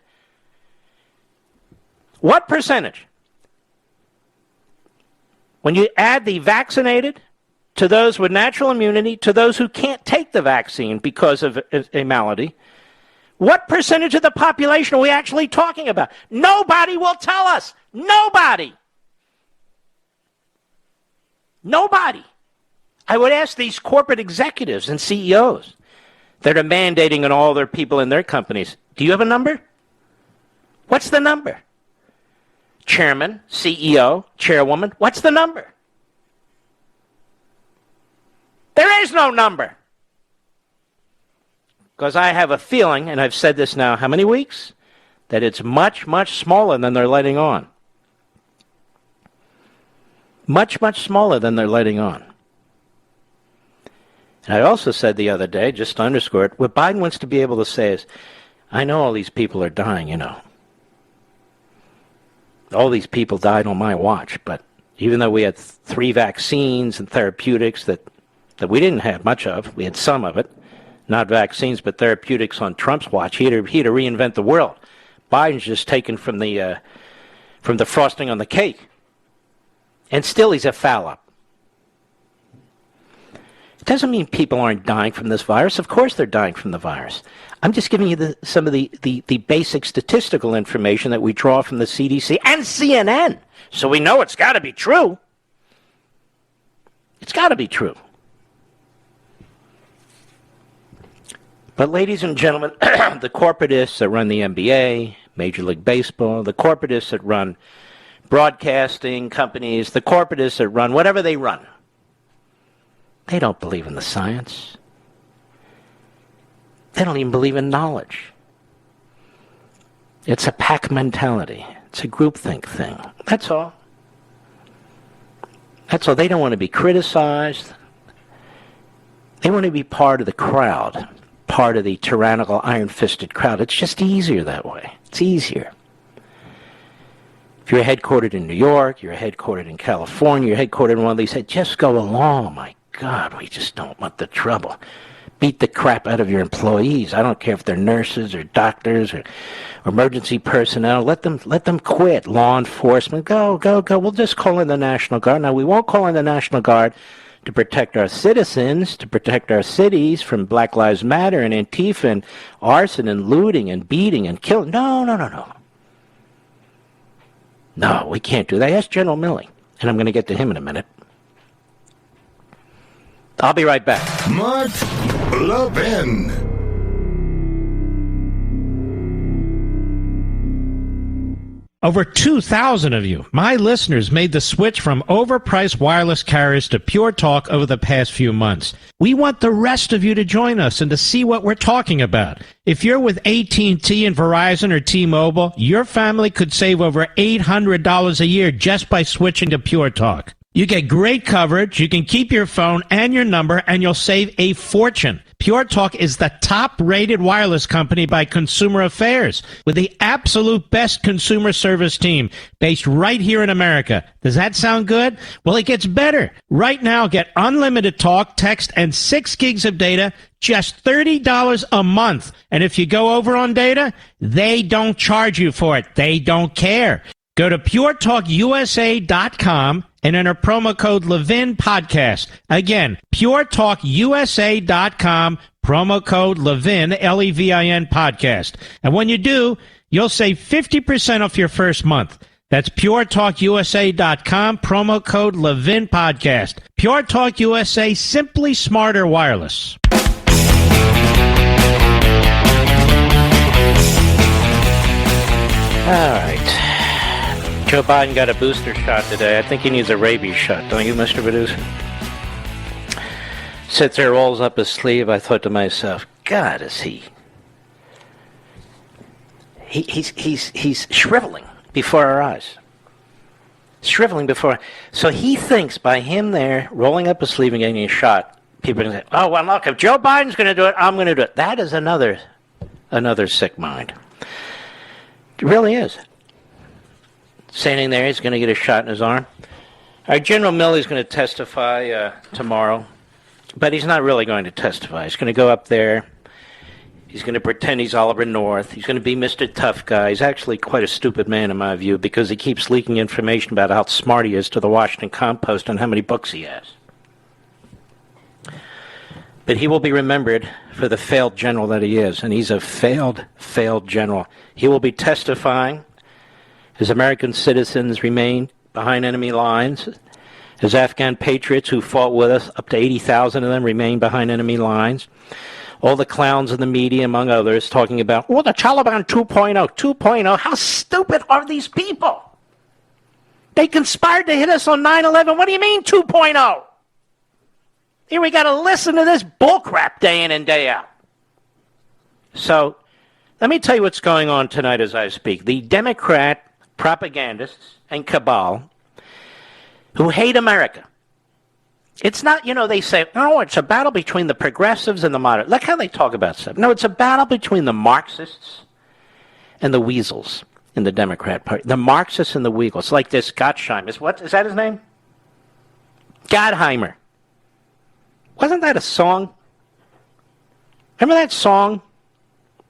What percentage? When you add the vaccinated to those with natural immunity, to those who can't take the vaccine because of a malady, what percentage of the population are we actually talking about? Nobody will tell us. Nobody. Nobody. I would ask these corporate executives and CEOs that are mandating on all their people in their companies, do you have a number? What's the number? Chairman, CEO, chairwoman, what's the number? There is no number. Because I have a feeling, and I've said this now how many weeks, that it's much, much smaller than they're letting on. Much, much smaller than they're letting on. And I also said the other day, just to underscore it, what Biden wants to be able to say is, I know all these people are dying, you know. All these people died on my watch, but even though we had 3 vaccines and therapeutics that we didn't have much of, we had some of it, not vaccines, but therapeutics on Trump's watch. He had to reinvent the world. Biden's just taken from the frosting on the cake. And still he's a foul-up. It doesn't mean people aren't dying from this virus. Of course they're dying from the virus. I'm just giving you some of the basic statistical information that we draw from the CDC and CNN. So we know it's got to be true. It's got to be true. But ladies and gentlemen, the corporatists that run the NBA, Major League Baseball, the corporatists that run broadcasting companies, the corporatists that run whatever they run, they don't believe in the science. They don't even believe in knowledge. It's a pack mentality. It's a groupthink thing. That's all. That's all. They don't want to be criticized. They want to be part of the crowd, part of the tyrannical, iron-fisted crowd. It's just easier that way. It's easier. If you're headquartered in New York, you're headquartered in California, you're headquartered in one of these, say, just go along. My God, we just don't want the trouble. Beat the crap out of your employees. I don't care if they're nurses or doctors or emergency personnel. Let them quit. Law enforcement, go. We'll just call in the National Guard. Now, we won't call in the National Guard to protect our citizens, to protect our cities from Black Lives Matter and Antifa and arson and looting and beating and killing. No. No, we can't do that. Ask General Milley, and I'm going to get to him in a minute. I'll be right back. Mark Levin. Over 2,000 of you, my listeners, made the switch from overpriced wireless carriers to Pure Talk over the past few months. We want the rest of you to join us and to see what we're talking about. If you're with AT&T and Verizon or T-Mobile, your family could save over $800 a year just by switching to Pure Talk. You get great coverage, you can keep your phone and your number, and you'll save a fortune. Pure Talk is the top-rated wireless company by Consumer Affairs, with the absolute best consumer service team based right here in America. Does that sound good? Well, it gets better. Right now, get unlimited talk, text, and 6 gigs of data, just $30 a month. And if you go over on data, they don't charge you for it. They don't care. Go to puretalkusa.com and enter promo code Levin Podcast. Again, puretalkusa.com, promo code Levin, Levin Podcast. And when you do, you'll save 50% off your first month. That's puretalkusa.com, promo code Levin Podcast. Pure Talk USA, simply smarter wireless. All right. Joe Biden got a booster shot today. I think he needs a rabies shot, don't you, Mr. Producer? Sits there, rolls up his sleeve. I thought to myself, God, is he's shriveling before our eyes. Shriveling before. So he thinks by him there, rolling up his sleeve and getting a shot, people are going to say, oh, well, look, if Joe Biden's going to do it, I'm going to do it. That is another sick mind. It really is. Standing there, he's going to get a shot in his arm. General Milley's going to testify tomorrow, but he's not really going to testify. He's going to go up there. He's going to pretend he's Oliver North. He's going to be Mr. Tough Guy. He's actually quite a stupid man, in my view, because he keeps leaking information about how smart he is to the Washington Compost and how many books he has. But he will be remembered for the failed general that he is, and he's a failed general. He will be testifying as American citizens remain behind enemy lines, as Afghan patriots who fought with us, up to 80,000 of them, remain behind enemy lines. All the clowns in the media, among others, talking about, oh, the Taliban 2.0, 2.0. How stupid are these people? They conspired to hit us on 9/11. What do you mean 2.0? Here we got to listen to this bullcrap day in and day out. So, let me tell you what's going on tonight as I speak. The Democrat propagandists and cabal who hate America. It's not, they say, oh, it's a battle between the progressives and the moderates. Look how they talk about stuff. No, it's a battle between the Marxists and the weasels in the Democrat Party. The Marxists and the weasels. Like this Gottheimer. What is that his name? Gottheimer. Wasn't that a song? Remember that song?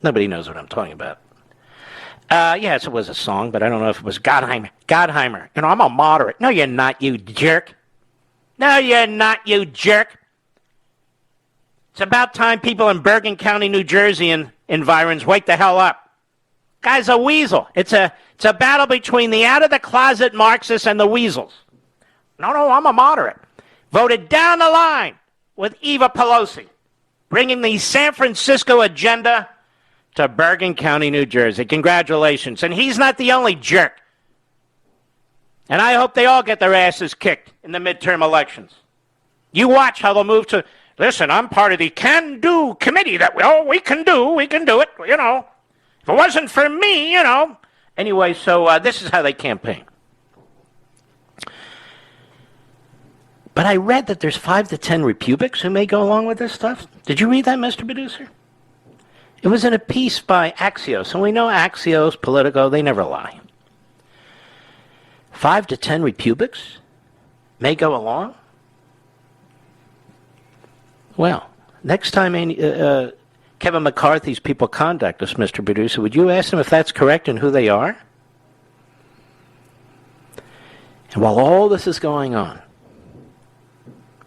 Nobody knows what I'm talking about. Yes, it was a song, but I don't know if it was Gottheimer. Gottheimer. I'm a moderate. No, you're not, you jerk. No, you're not, you jerk. It's about time people in Bergen County, New Jersey and environs wake the hell up. Guy's a weasel. It's a battle between the out-of-the-closet Marxists and the weasels. No, I'm a moderate. Voted down the line with Eva Pelosi, bringing the San Francisco agenda to Bergen County, New Jersey. Congratulations. And he's not the only jerk. And I hope they all get their asses kicked in the midterm elections. You watch how they'll move to, listen, I'm part of the can-do committee that, we can do it, If it wasn't for me, Anyway, so this is how they campaign. But I read that there's 5 to 10 Republicans who may go along with this stuff. Did you read that, Mr. Producer? It was in a piece by Axios, and we know Axios, Politico, they never lie. 5 to 10 Republicans may go along? Well, next time Kevin McCarthy's people contact us, Mr. Producer, would you ask them if that's correct and who they are? And while all this is going on,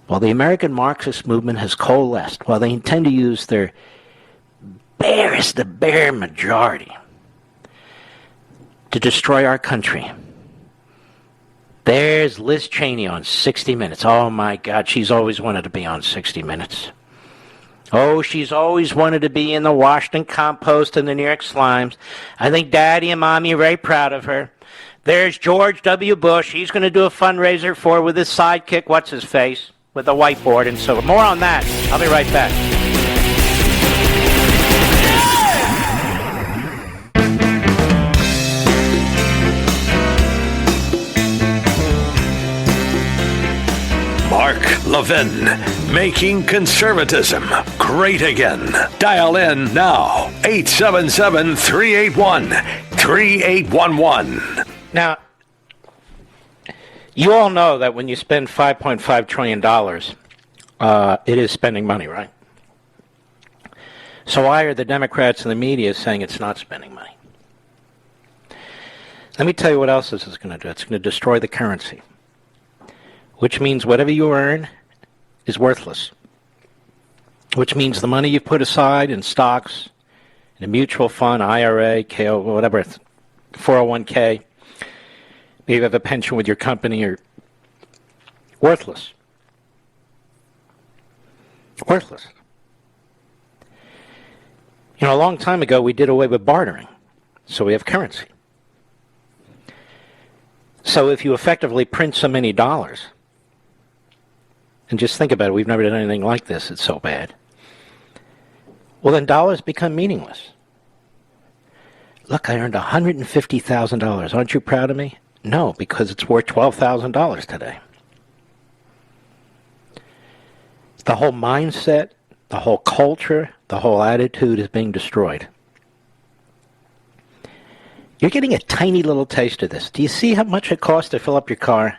while the American Marxist movement has coalesced, while they intend to use their barest, the bare majority to destroy our country, there's Liz Cheney on 60 Minutes. Oh, my God, she's always wanted to be on 60 Minutes. Oh, she's always wanted to be in the Washington Compost and the New York Slimes. I think Daddy and Mommy are very proud of her. There's George W. Bush. He's going to do a fundraiser for her with his sidekick, what's-his-face, with a whiteboard. And so more on that. I'll be right back. Mark Levin, making conservatism great again. Dial in now, 877-381-3811. Now, you all know that when you spend $5.5 trillion, it is spending money, right? So why are the Democrats and the media saying it's not spending money? Let me tell you what else this is going to do. It's going to destroy the currency, which means whatever you earn is worthless, which means the money you've put aside in stocks, in a mutual fund, IRA, KO, whatever, 401k, maybe you have a pension with your company, or worthless. Worthless. A long time ago, we did away with bartering, so we have currency. So if you effectively print so many dollars, and just think about it, we've never done anything like this, it's so bad. Well, then dollars become meaningless. Look, I earned $150,000. Aren't you proud of me? No, because it's worth $12,000 today. The whole mindset, the whole culture, the whole attitude is being destroyed. You're getting a tiny little taste of this. Do you see how much it costs to fill up your car?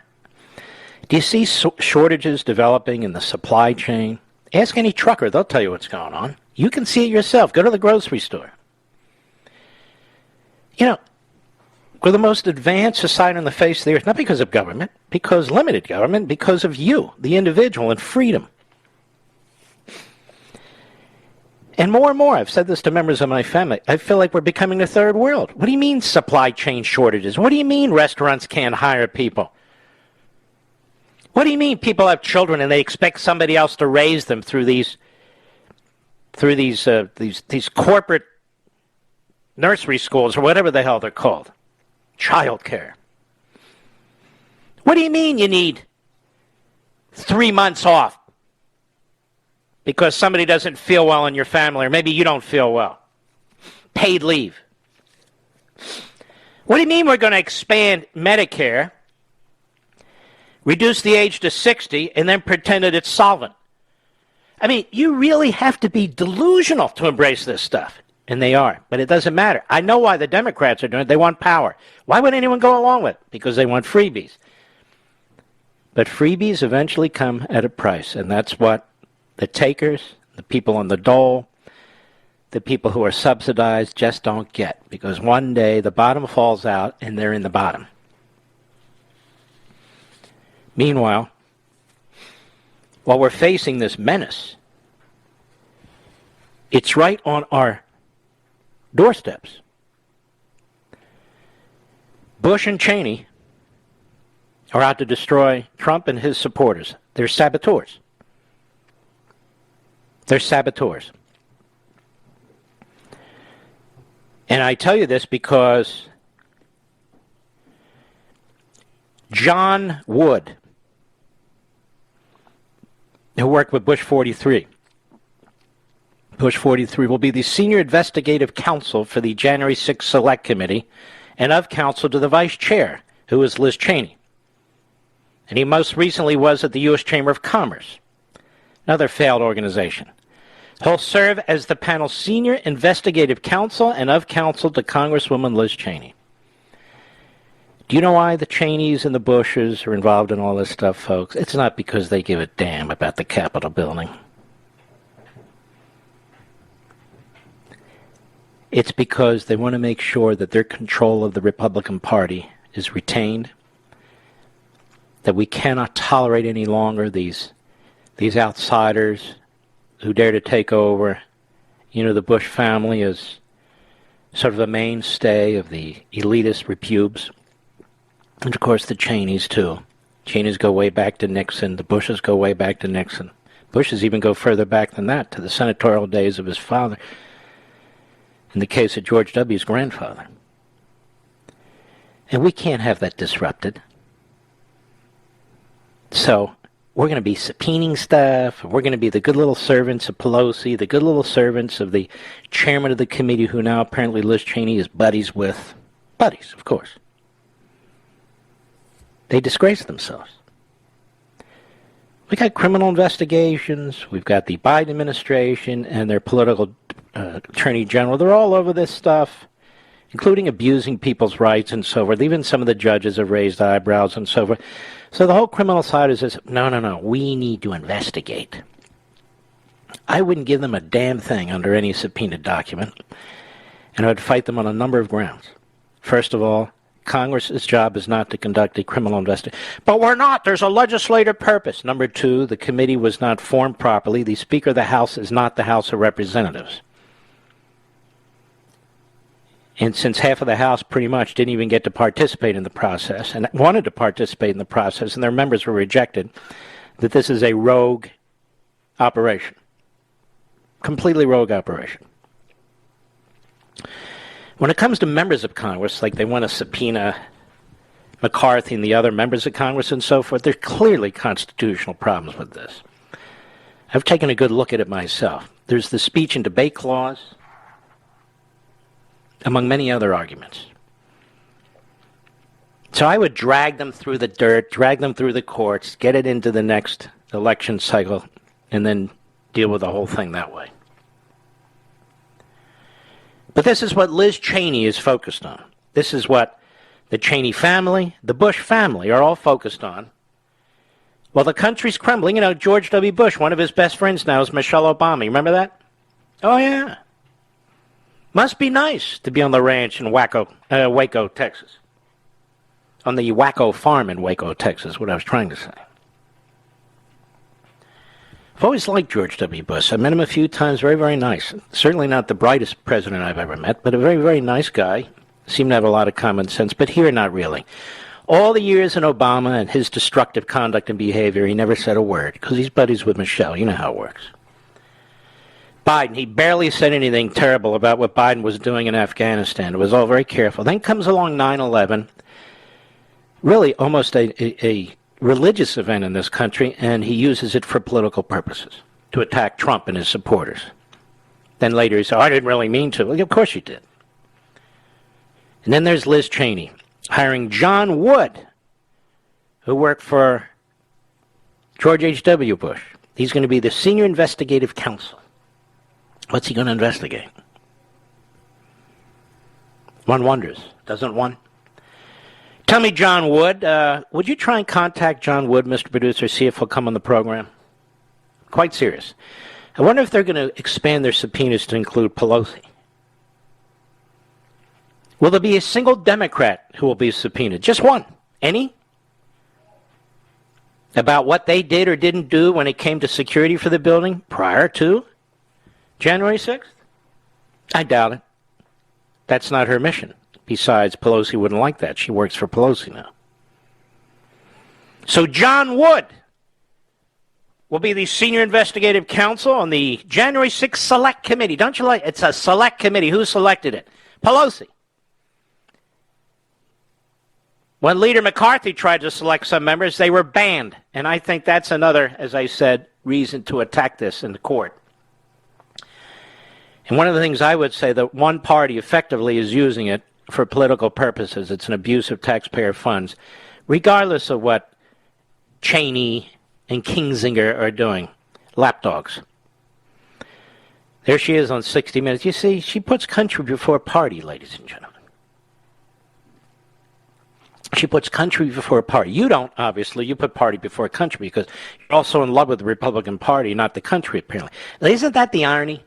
Do you see shortages developing in the supply chain? Ask any trucker. They'll tell you what's going on. You can see it yourself. Go to the grocery store. You know, we're the most advanced society on the face of the earth, not because of government, because limited government, because of you, the individual, and freedom. And more, I've said this to members of my family, I feel like we're becoming the third world. What do you mean supply chain shortages? What do you mean restaurants can't hire people? What do you mean people have children and they expect somebody else to raise them through these corporate nursery schools or whatever the hell they're called? Child care. What do you mean you need 3 months off because somebody doesn't feel well in your family, or maybe you don't feel well? Paid leave. What do you mean we're going to expand Medicare, reduce the age to 60, and then pretend that it's solvent? I mean, you really have to be delusional to embrace this stuff. And they are. But it doesn't matter. I know why the Democrats are doing it. They want power. Why would anyone go along with it? Because they want freebies. But freebies eventually come at a price. And that's what the takers, the people on the dole, the people who are subsidized just don't get. Because one day the bottom falls out and they're in the bottom. Meanwhile, while we're facing this menace, it's right on our doorsteps. Bush and Cheney are out to destroy Trump and his supporters. They're saboteurs. They're saboteurs. And I tell you this because John Wood, who worked with Bush 43, Bush 43 will be the senior investigative counsel for the January 6th Select Committee and of counsel to the vice chair, who is Liz Cheney. And he most recently was at the U.S. Chamber of Commerce, another failed organization. He'll serve as the panel's senior investigative counsel and of counsel to Congresswoman Liz Cheney. Do you know why the Cheneys and the Bushes are involved in all this stuff, folks? It's not because they give a damn about the Capitol building. It's because they want to make sure that their control of the Republican Party is retained, that we cannot tolerate any longer these outsiders who dare to take over. You know, the Bush family is sort of a mainstay of the elitist repubes. And, of course, the Cheneys, too. Cheneys go way back to Nixon. The Bushes go way back to Nixon. Bushes even go further back than that, to the senatorial days of his father. In the case of George W.'s grandfather. And we can't have that disrupted. So we're going to be subpoenaing stuff. We're going to be the good little servants of Pelosi, the good little servants of the chairman of the committee, who now apparently Liz Cheney is buddies with. Buddies, of course. They disgrace themselves. We got criminal investigations. We've got the Biden administration and their political attorney general. They're all over this stuff, including abusing people's rights and so forth. Even some of the judges have raised eyebrows and so forth. So the whole criminal side is this, no, we need to investigate. I wouldn't give them a damn thing under any subpoenaed document, and I would fight them on a number of grounds. First of all, Congress's job is not to conduct a criminal investigation. But we're not. There's a legislative purpose. Number two, the committee was not formed properly. The Speaker of the House is not the House of Representatives. And since half of the House pretty much didn't even get to participate in the process and wanted to participate in the process, and their members were rejected, that this is a rogue operation. Completely rogue operation. When it comes to members of Congress, like they want to subpoena McCarthy and the other members of Congress and so forth, there's clearly constitutional problems with this. I've taken a good look at it myself. There's the speech and debate clause, among many other arguments. So I would drag them through the dirt, drag them through the courts, get it into the next election cycle, and then deal with the whole thing that way. But this is what Liz Cheney is focused on. This is what the Cheney family, the Bush family are all focused on. Well, the country's crumbling. You know, George W. Bush, one of his best friends now is Michelle Obama. You remember that? Oh, yeah. Must be nice to be on the ranch in Waco, Texas. On the Waco farm in Waco, Texas, what I was trying to say. I've always liked George W. Bush. I met him a few times. Very, very nice. Certainly not the brightest president I've ever met, but a very, very nice guy. Seemed to have a lot of common sense, but here, not really. All the years in Obama and his destructive conduct and behavior, he never said a word, because he's buddies with Michelle. You know how it works. Biden, he barely said anything terrible about what Biden was doing in Afghanistan. It was all very careful. Then comes along 9/11, really almost a religious event in this country, and he uses it for political purposes, to attack Trump and his supporters. Then later he said, I didn't really mean to. Well, of course you did. And then there's Liz Cheney, hiring John Wood, who worked for George H.W. Bush. He's going to be the senior investigative counsel. What's he going to investigate? One wonders, doesn't one? Tell me, John Wood, would you try and contact John Wood, Mr. Producer, see if he'll come on the program? Quite serious. I wonder if they're going to expand their subpoenas to include Pelosi. Will there be a single Democrat who will be subpoenaed? Just one. Any? About what they did or didn't do when it came to security for the building prior to January 6th? I doubt it. That's not her mission. Besides, Pelosi wouldn't like that. She works for Pelosi now. So John Wood will be the senior investigative counsel on the January 6th Select Committee. Don't you like it? It's a select committee. Who selected it? Pelosi. When Leader McCarthy tried to select some members, they were banned. And I think that's another, as I said, reason to attack this in the court. And one of the things I would say that one party effectively is using it for political purposes. It's an abuse of taxpayer funds, regardless of what Cheney and Kinzinger are doing. Lapdogs. There she is on 60 Minutes. You see, she puts country before party, ladies and gentlemen. She puts country before party. You don't, obviously. You put party before country because you're also in love with the Republican Party, not the country, apparently. Now, isn't that the irony?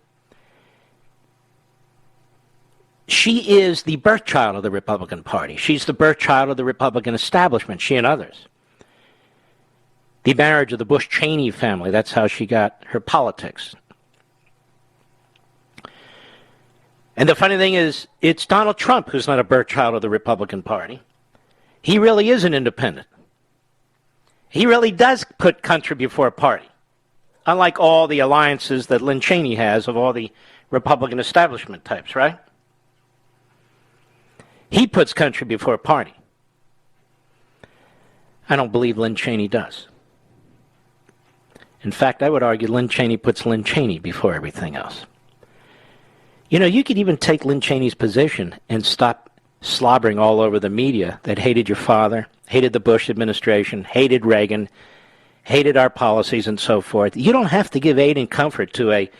She is the birth child of the Republican Party. She's the birth child of the Republican establishment, she and others. The marriage of the Bush-Cheney family, that's how she got her politics. And the funny thing is, it's Donald Trump who's not a birth child of the Republican Party. He really is an independent. He really does put country before party. Unlike all the alliances that Lynn Cheney has of all the Republican establishment types, right? He puts country before party. I don't believe Lynn Cheney does. In fact, I would argue Lynn Cheney puts Lynn Cheney before everything else. You know, you could even take Lynn Cheney's position and stop slobbering all over the media that hated your father, hated the Bush administration, hated Reagan, hated our policies and so forth. You don't have to give aid and comfort to a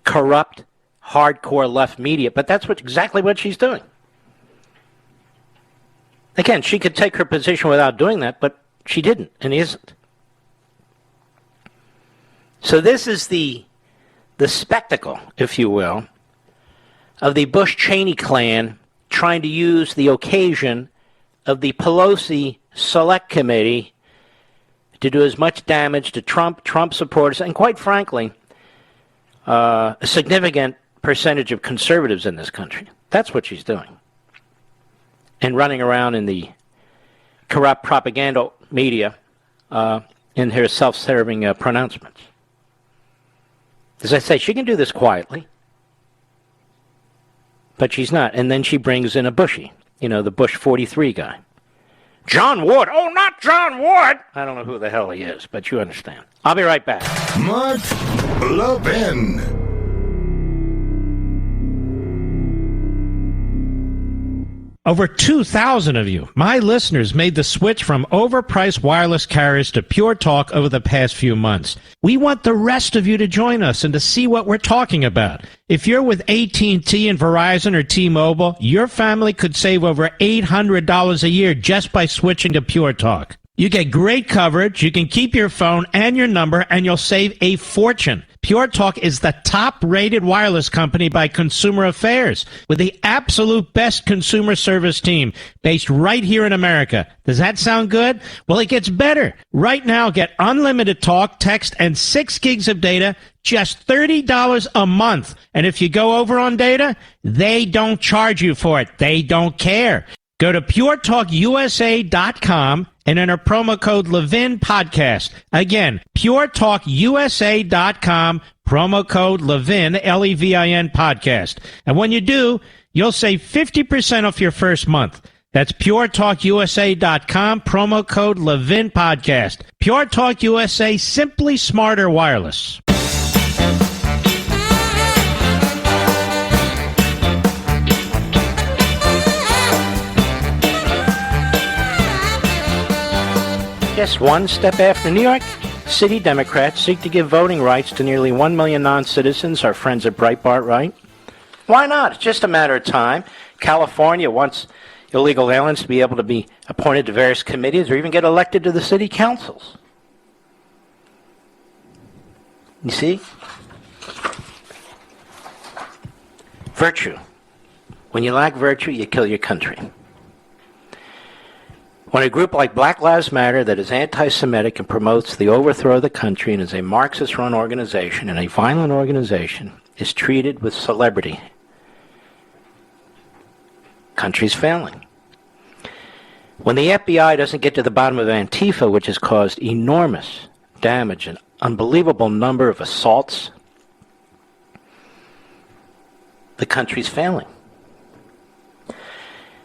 corrupt, hardcore left media, but that's exactly what she's doing. Again, she could take her position without doing that, but she didn't and isn't. So this is the spectacle, if you will, of the Bush-Cheney clan trying to use the occasion of the Pelosi Select Committee to do as much damage to Trump supporters, and quite frankly, a significant percentage of conservatives in this country. That's what she's doing. And running around in the corrupt propaganda media in her self-serving pronouncements. As I say, she can do this quietly. But she's not. And then she brings in a Bushy, the Bush 43 guy. John Wood. Oh, not John Wood. I don't know who the hell he is, but you understand. I'll be right back. Mark Levin. Over 2,000 of you, my listeners, made the switch from overpriced wireless carriers to Pure Talk over the past few months. We want the rest of you to join us and to see what we're talking about. If you're with AT&T and Verizon or T-Mobile, your family could save over $800 a year just by switching to Pure Talk. You get great coverage, you can keep your phone and your number, and you'll save a fortune. Pure Talk is the top-rated wireless company by Consumer Affairs, with the absolute best consumer service team based right here in America. Does that sound good? Well, it gets better. Right now, get unlimited talk, text, and 6 gigs of data, just $30 a month. And if you go over on data, they don't charge you for it. They don't care. Go to puretalkusa.com and enter promo code Levin Podcast. Again, puretalkusa.com, promo code Levin, Levin Podcast. And when you do, you'll save 50% off your first month. That's puretalkusa.com, promo code Levin Podcast. Pure Talk USA, simply smarter wireless. Just one step after New York City Democrats seek to give voting rights to nearly 1 million non-citizens, our friends at Breitbart write. Why not? It's just a matter of time. California wants illegal aliens to be able to be appointed to various committees or even get elected to the city councils. You see? Virtue. When you lack virtue, you kill your country. When a group like Black Lives Matter that is anti-Semitic and promotes the overthrow of the country and is a Marxist-run organization and a violent organization is treated with celebrity, country's failing. When the FBI doesn't get to the bottom of Antifa, which has caused enormous damage and unbelievable number of assaults, the country's failing.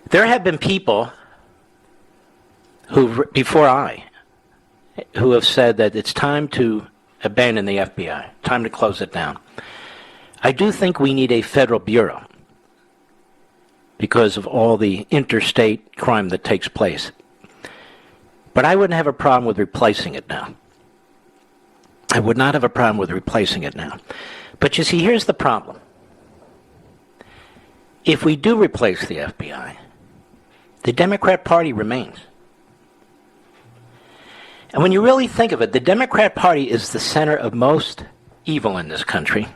There have been people who have said that it's time to abandon the FBI, time to close it down. I do think we need a federal bureau because of all the interstate crime that takes place. But I wouldn't have a problem with replacing it now. I would not have a problem with replacing it now. But you see, here's the problem. If we do replace the FBI, the Democrat Party remains. And when you really think of it, the Democrat Party is the center of most evil in this country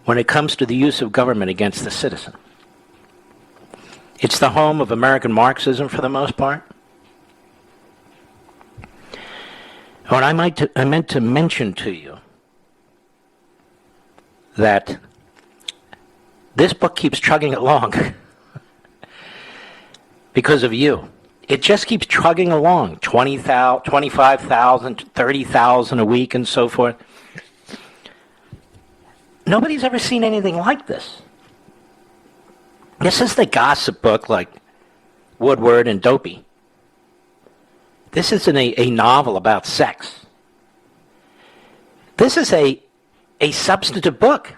when it comes to the use of government against the citizen. It's the home of American Marxism for the most part. And I meant to mention to you that this book keeps chugging along because of you. It just keeps chugging along, 20,000, 25,000, 30,000 a week and so forth. Nobody's ever seen anything like this. This is the gossip book like Woodward and Dopey. This isn't a novel about sex. This is a substantive book.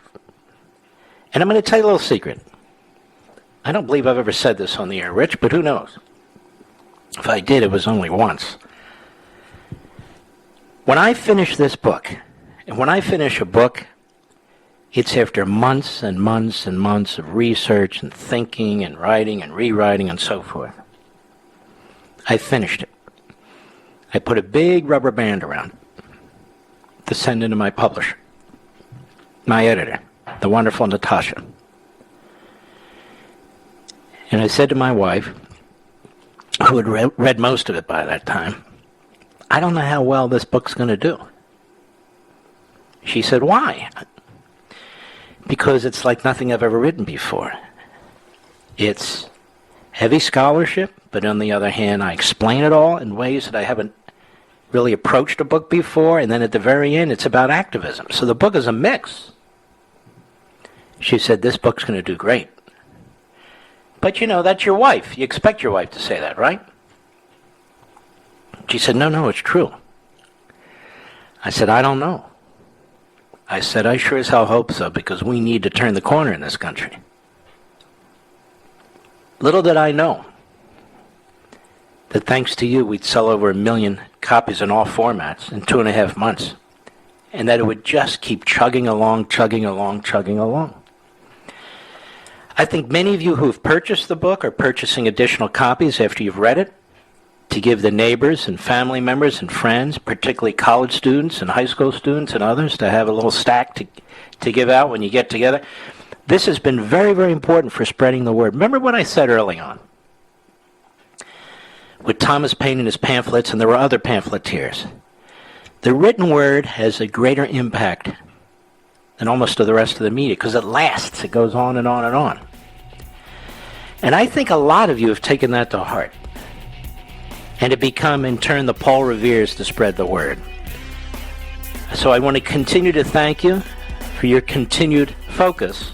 And I'm going to tell you a little secret. I don't believe I've ever said this on the air, Rich, but who knows? If I did, it was only once. When I finish this book, and when I finish a book, it's after months and months and months of research and thinking and writing and rewriting and so forth. I finished it. I put a big rubber band around it to send into my publisher, my editor, the wonderful Natasha. And I said to my wife, who had read most of it by that time, I don't know how well this book's going to do. She said, why? Because it's like nothing I've ever written before. It's heavy scholarship, but on the other hand, I explain it all in ways that I haven't really approached a book before, and then at the very end, it's about activism. So the book is a mix. She said, this book's going to do great. But you know, that's your wife. You expect your wife to say that, right? She said, no, it's true. I said, I don't know. I said, I sure as hell hope so, because we need to turn the corner in this country. Little did I know that thanks to you, we'd sell over 1 million copies in all formats in 2.5 months, and that it would just keep chugging along. I think many of you who have purchased the book are purchasing additional copies after you've read it. to give the neighbors and family members and friends, particularly college students and high school students and others, to have a little stack to give out when you get together. This has been very, very important for spreading the word. Remember what I said early on with Thomas Paine and his pamphlets, and there were other pamphleteers. The written word has a greater impact than almost of the rest of the media because it lasts. It goes on and on and on. And I think a lot of you have taken that to heart and have become, in turn, the Paul Reveres to spread the word. So I want to continue to thank you for your continued focus,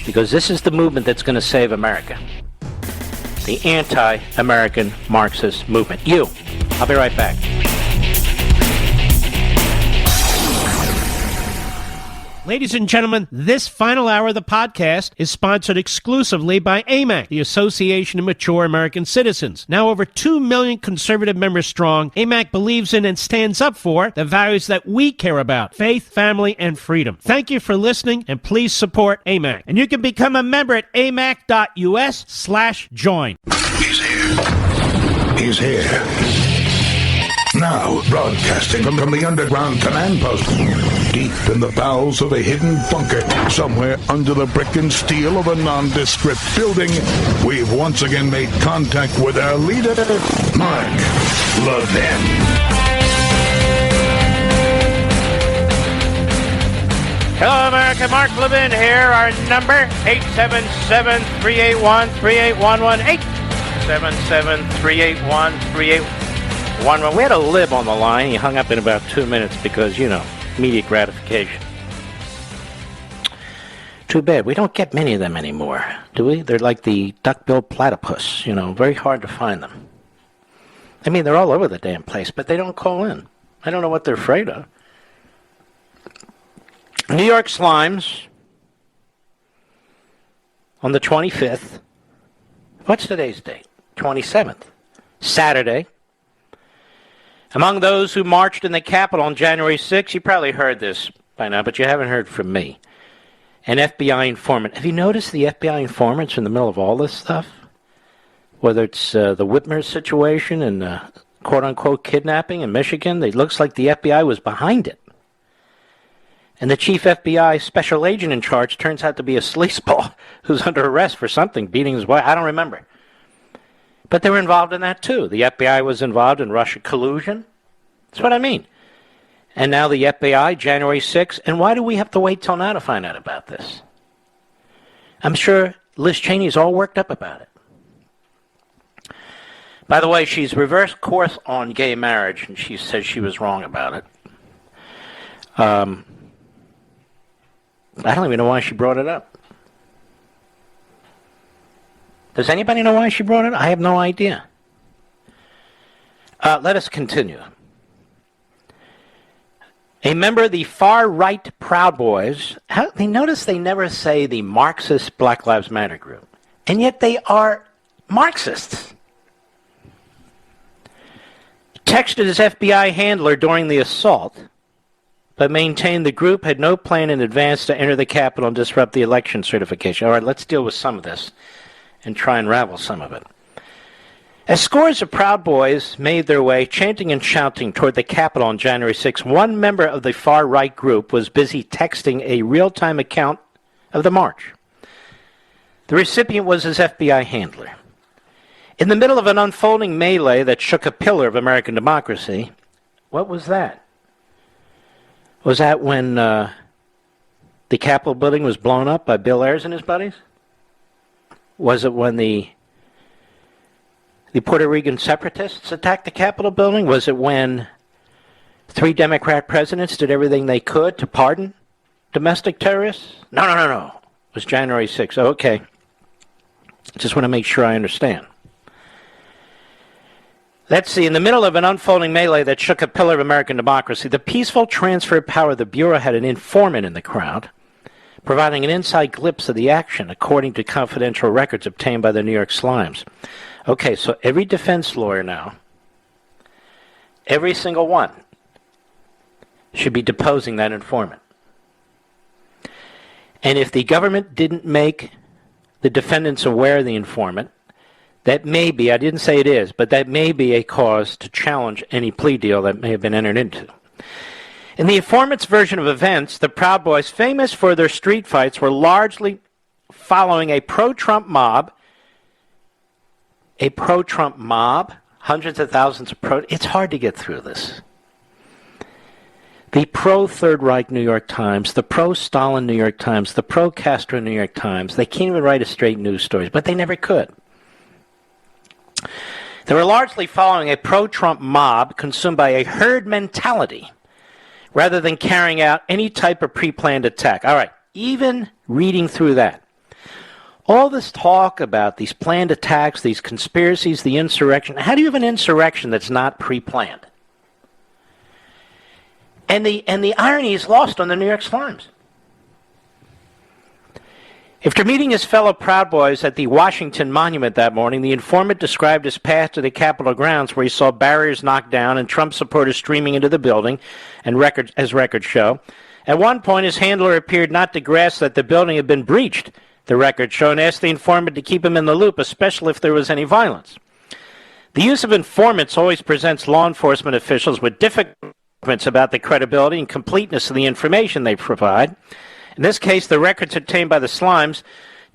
because this is the movement that's going to save America. The anti-American Marxist movement. I'll be right back. Ladies and gentlemen, this final hour of the podcast is sponsored exclusively by AMAC, the Association of Mature American Citizens. Now over 2 million conservative members strong, AMAC believes in and stands up for the values that we care about: faith, family, and freedom. Thank you for listening, and please support AMAC. And you can become a member at amac.us/join. He's here. He's here. Now, broadcasting from the underground command post, deep in the bowels of a hidden bunker, somewhere under the brick and steel of a nondescript building, we've once again made contact with our leader, Mark Levin. Hello, America. Mark Levin here. Our number, 877-381-3811. 877-381-3811. We had a lib on the line. He hung up in about 2 minutes because, immediate gratification. Too bad. We don't get many of them anymore, do we? They're like the duck-billed platypus, very hard to find them. I mean, they're all over the damn place, but they don't call in. I don't know what they're afraid of. New York Slimes on the 25th. What's today's date? 27th. Saturday. Among those who marched in the Capitol on January 6th, you probably heard this by now, but you haven't heard from me. An FBI informant. Have you noticed the FBI informants in the middle of all this stuff? Whether it's the Whitmer situation and quote-unquote kidnapping in Michigan, it looks like the FBI was behind it. And the chief FBI special agent in charge turns out to be a sleazeball who's under arrest for something, beating his wife. I don't remember. But they were involved in that too. The FBI was involved in Russia collusion. That's what I mean. And now the FBI, January 6th. And why do we have to wait till now to find out about this? I'm sure Liz Cheney's all worked up about it. By the way, she's reversed course on gay marriage, and she says she was wrong about it. I don't even know why she brought it up. Does anybody know why she brought it up? I have no idea. Let us continue. A member of the far-right Proud Boys, they notice they never say the Marxist Black Lives Matter group, and yet they are Marxists. Texted his FBI handler during the assault, but maintained the group had no plan in advance to enter the Capitol and disrupt the election certification. All right, let's deal with some of this and try and ravel some of it. As scores of Proud Boys made their way, chanting and shouting, toward the Capitol on January 6, one member of the far-right group was busy texting a real-time account of the march. The recipient was his FBI handler. In the middle of an unfolding melee that shook a pillar of American democracy, what was that? Was that when the Capitol building was blown up by Bill Ayers and his buddies? Was it when the Puerto Rican separatists attacked the Capitol building? Was it when 3 Democrat presidents did everything they could to pardon domestic terrorists? No. It was January 6th. Oh, okay. Just want to make sure I understand. Let's see. In the middle of an unfolding melee that shook a pillar of American democracy, the peaceful transfer of power of the Bureau had an informant in the crowd, providing an inside glimpse of the action, according to confidential records obtained by the New York Slimes. Okay, so every defense lawyer now, every single one, should be deposing that informant. And if the government didn't make the defendants aware of the informant, that may be, I didn't say it is, but that may be a cause to challenge any plea deal that may have been entered into. In the informant's version of events, the Proud Boys, famous for their street fights, were largely following a pro-Trump mob. A pro-Trump mob? Hundreds of thousands of It's hard to get through this. The pro-Third Reich New York Times, the pro-Stalin New York Times, the pro-Castro New York Times, they can't even write a straight news story, but they never could. They were largely following a pro-Trump mob consumed by a herd mentality rather than carrying out any type of pre-planned attack. All right, even reading through that, all this talk about these planned attacks, these conspiracies, the insurrection, how do you have an insurrection that's not pre-planned? And the irony is lost on the New York Times. After meeting his fellow Proud Boys at the Washington Monument that morning, the informant described his path to the Capitol grounds, where he saw barriers knocked down and Trump supporters streaming into the building, and records show. At one point, his handler appeared not to grasp that the building had been breached, the records show, and asked the informant to keep him in the loop, especially if there was any violence. The use of informants always presents law enforcement officials with difficulties about the credibility and completeness of the information they provide. In this case, the records obtained by the Slimes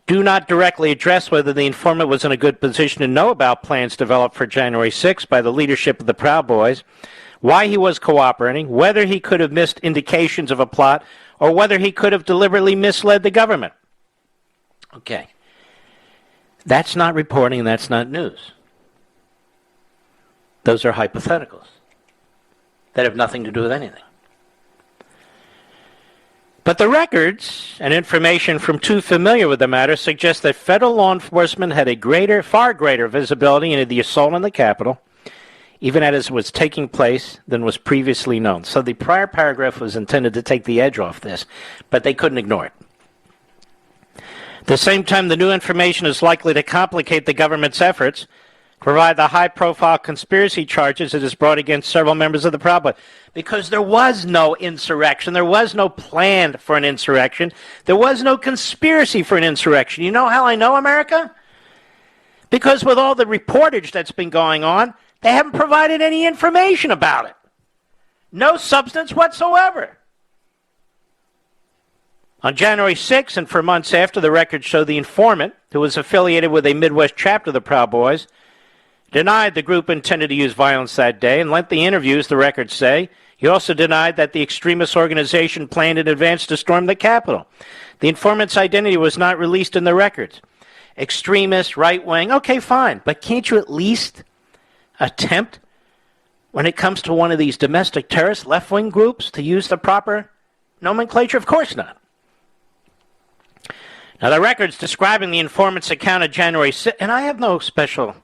do not directly address whether the informant was in a good position to know about plans developed for January 6th by the leadership of the Proud Boys, why he was cooperating, whether he could have missed indications of a plot, or whether he could have deliberately misled the government. Okay. That's not reporting, and that's not news. Those are hypotheticals that have nothing to do with anything. But the records and information from two familiar with the matter suggest that federal law enforcement had a far greater visibility into the assault on the Capitol, even as it was taking place, than was previously known. So the prior paragraph was intended to take the edge off this, but they couldn't ignore it. At the same time, the new information is likely to complicate the government's efforts, provide the high-profile conspiracy charges it has brought against several members of the Proud Boys. Because there was no insurrection. There was no plan for an insurrection. There was no conspiracy for an insurrection. You know how I know, America? Because with all the reportage that's been going on, they haven't provided any information about it. No substance whatsoever. On January 6th and for months after, the records show the informant, who was affiliated with a Midwest chapter of the Proud Boys, denied the group intended to use violence that day. In lengthy interviews, the records say, he also denied that the extremist organization planned in advance to storm the Capitol. The informant's identity was not released in the records. Extremist, right-wing, okay, fine. But can't you at least attempt, when it comes to one of these domestic terrorist left-wing groups, to use the proper nomenclature? Of course not. Now, the records describing the informant's account of January 6th, and I have no special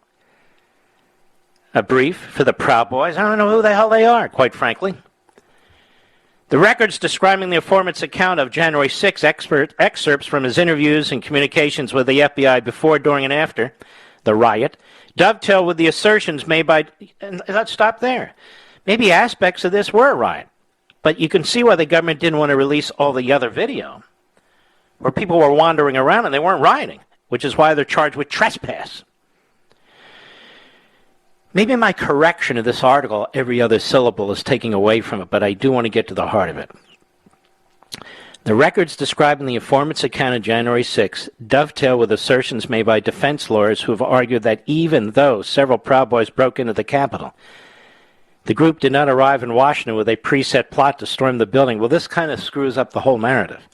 brief for the Proud Boys. I don't know who the hell they are, quite frankly. The records describing the informant's account of January 6 excerpts from his interviews and communications with the FBI before, during, and after the riot dovetail with the assertions made by... And let's stop there. Maybe aspects of this were a riot, but you can see why the government didn't want to release all the other video, where people were wandering around and they weren't rioting, which is why they're charged with trespass. Maybe my correction of this article, every other syllable, is taking away from it, but I do want to get to the heart of it. The records describing the informant's account of January 6 dovetail with assertions made by defense lawyers who have argued that even though several Proud Boys broke into the Capitol, the group did not arrive in Washington with a preset plot to storm the building. Well, this kind of screws up the whole narrative.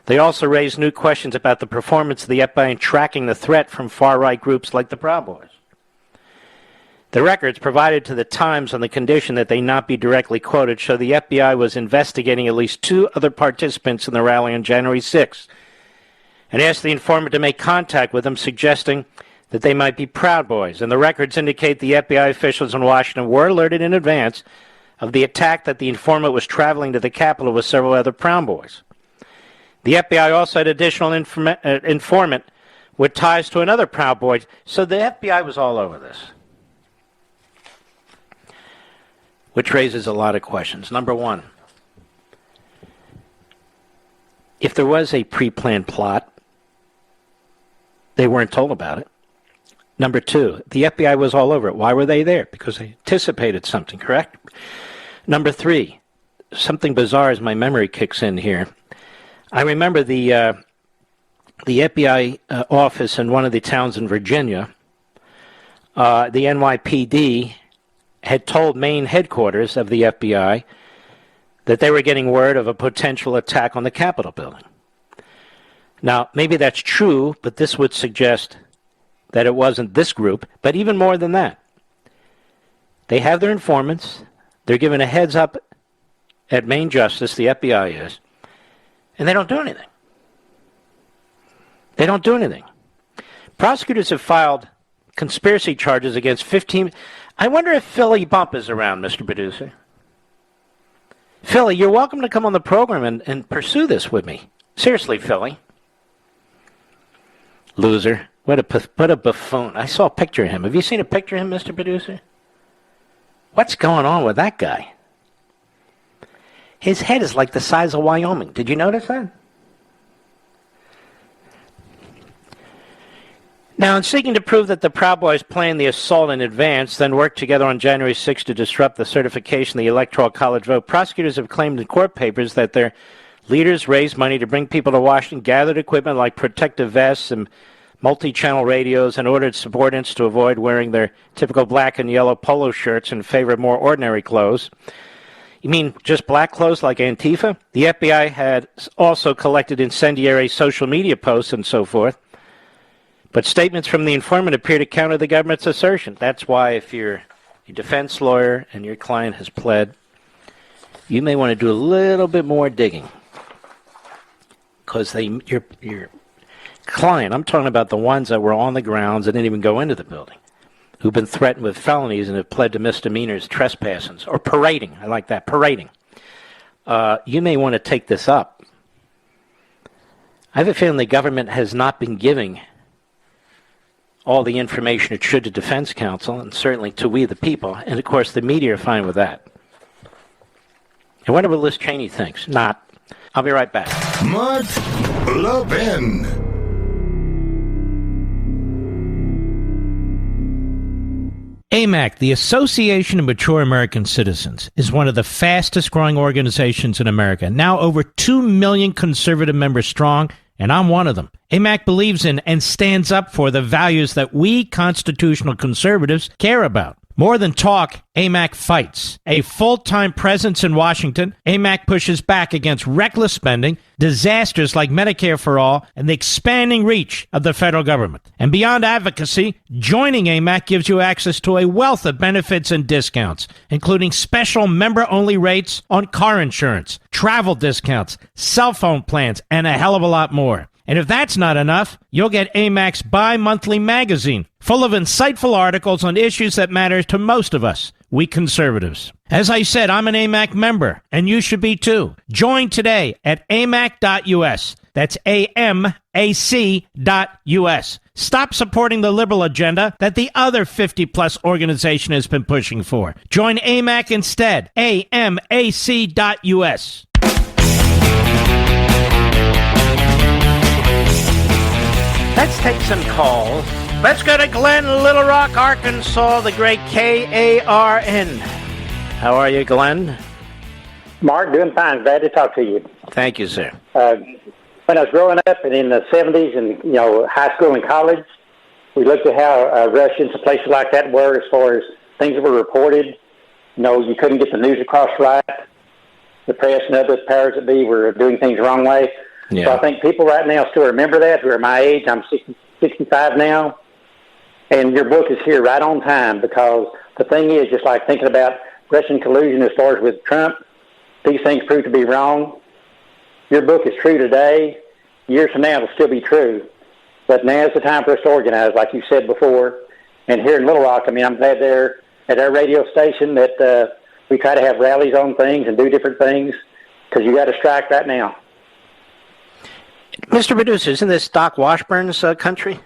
They also raise new questions about the performance of the FBI in tracking the threat from far-right groups like the Proud Boys. The records provided to the Times on the condition that they not be directly quoted show the FBI was investigating at least two other participants in the rally on January 6th and asked the informant to make contact with them, suggesting that they might be Proud Boys. And the records indicate the FBI officials in Washington were alerted in advance of the attack that the informant was traveling to the Capitol with several other Proud Boys. The FBI also had additional informant with ties to another Proud Boy. So the FBI was all over this, which raises a lot of questions. Number one, if there was a pre-planned plot, they weren't told about it. Number two, the FBI was all over it. Why were they there? Because they anticipated something, correct? Number three, something bizarre as my memory kicks in here. I remember the FBI office in one of the towns in Virginia, the NYPD had told main headquarters of the FBI that they were getting word of a potential attack on the Capitol building. Now, maybe that's true, but this would suggest that it wasn't this group, but even more than that. They have their informants. They're given a heads up at Main Justice, the FBI is, and they don't do anything. They don't do anything. Prosecutors have filed conspiracy charges against 15... I wonder if Philly Bump is around, Mr. Producer. Philly, you're welcome to come on the program and pursue this with me. Seriously, Philly. Loser. What a buffoon. I saw a picture of him. Have you seen a picture of him, Mr. Producer? What's going on with that guy? His head is like the size of Wyoming. Did you notice that? Now, in seeking to prove that the Proud Boys planned the assault in advance, then worked together on January 6th to disrupt the certification of the Electoral College vote, prosecutors have claimed in court papers that their leaders raised money to bring people to Washington, gathered equipment like protective vests and multi-channel radios, and ordered subordinates to avoid wearing their typical black and yellow polo shirts in favor of more ordinary clothes. You mean just black clothes like Antifa? The FBI had also collected incendiary social media posts and so forth. But statements from the informant appear to counter the government's assertion. That's why if you're a defense lawyer and your client has pled, you may want to do a little bit more digging. Because your client, I'm talking about the ones that were on the grounds and didn't even go into the building, who've been threatened with felonies and have pled to misdemeanors, trespassing, or parading. I like that, parading. You may want to take this up. I have a feeling the government has not been giving all the information it should to defense counsel, and certainly to we the people, and of course the media are fine with that. And whatever Liz Cheney thinks, not. I'll be right back. Mark Levin. AMAC, the Association of Mature American Citizens, is one of the fastest growing organizations in America, now over 2 million conservative members strong, and I'm one of them. AMAC believes in and stands up for the values that we constitutional conservatives care about. More than talk, AMAC fights. A full-time presence in Washington, AMAC pushes back against reckless spending, disasters like Medicare for All, and the expanding reach of the federal government. And beyond advocacy, joining AMAC gives you access to a wealth of benefits and discounts, including special member-only rates on car insurance, travel discounts, cell phone plans, and a hell of a lot more. And if that's not enough, you'll get AMAC's bi-monthly magazine, full of insightful articles on issues that matter to most of us, we conservatives. As I said, I'm an AMAC member, and you should be too. Join today at amac.us. That's AMAC.us. Stop supporting the liberal agenda that the other 50-plus organization has been pushing for. Join AMAC instead. AMAC.us. Let's take some calls. Let's go to Glenn, Little Rock, Arkansas, the great KARN. How are you, Glenn? Mark, doing fine. Glad to talk to you. Thank you, sir. When I was growing up and in the 70s and, high school and college, we looked at how Russians and places like that were as far as things that were reported. You couldn't get the news across right. The press and other powers that be were doing things the wrong way. Yeah. So I think people right now still remember that, who are my age. I'm 65 now. And your book is here right on time, because the thing is, just like thinking about Russian collusion as far as with Trump, these things prove to be wrong. Your book is true today. Years from now, it'll still be true. But now's the time for us to organize, like you said before. And here in Little Rock, I'm glad there at our radio station that we try to have rallies on things and do different things, because you got to strike right now. Mr. Producer, isn't this Doc Washburn's country?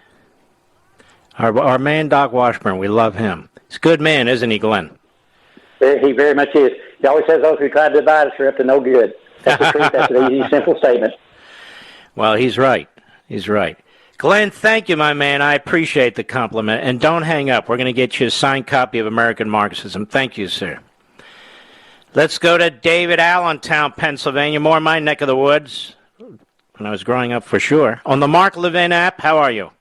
Our man, Doc Washburn, we love him. He's a good man, isn't he, Glenn? He very much is. He always says those who try to divide us are up to no good. That's the truth. That's an easy, simple statement. Well, he's right. He's right. Glenn, thank you, my man. I appreciate the compliment. And don't hang up. We're going to get you a signed copy of American Marxism. Thank you, sir. Let's go to David, Allentown, Pennsylvania. More my neck of the woods. When I was growing up, for sure. On the Mark Levin app, how are you?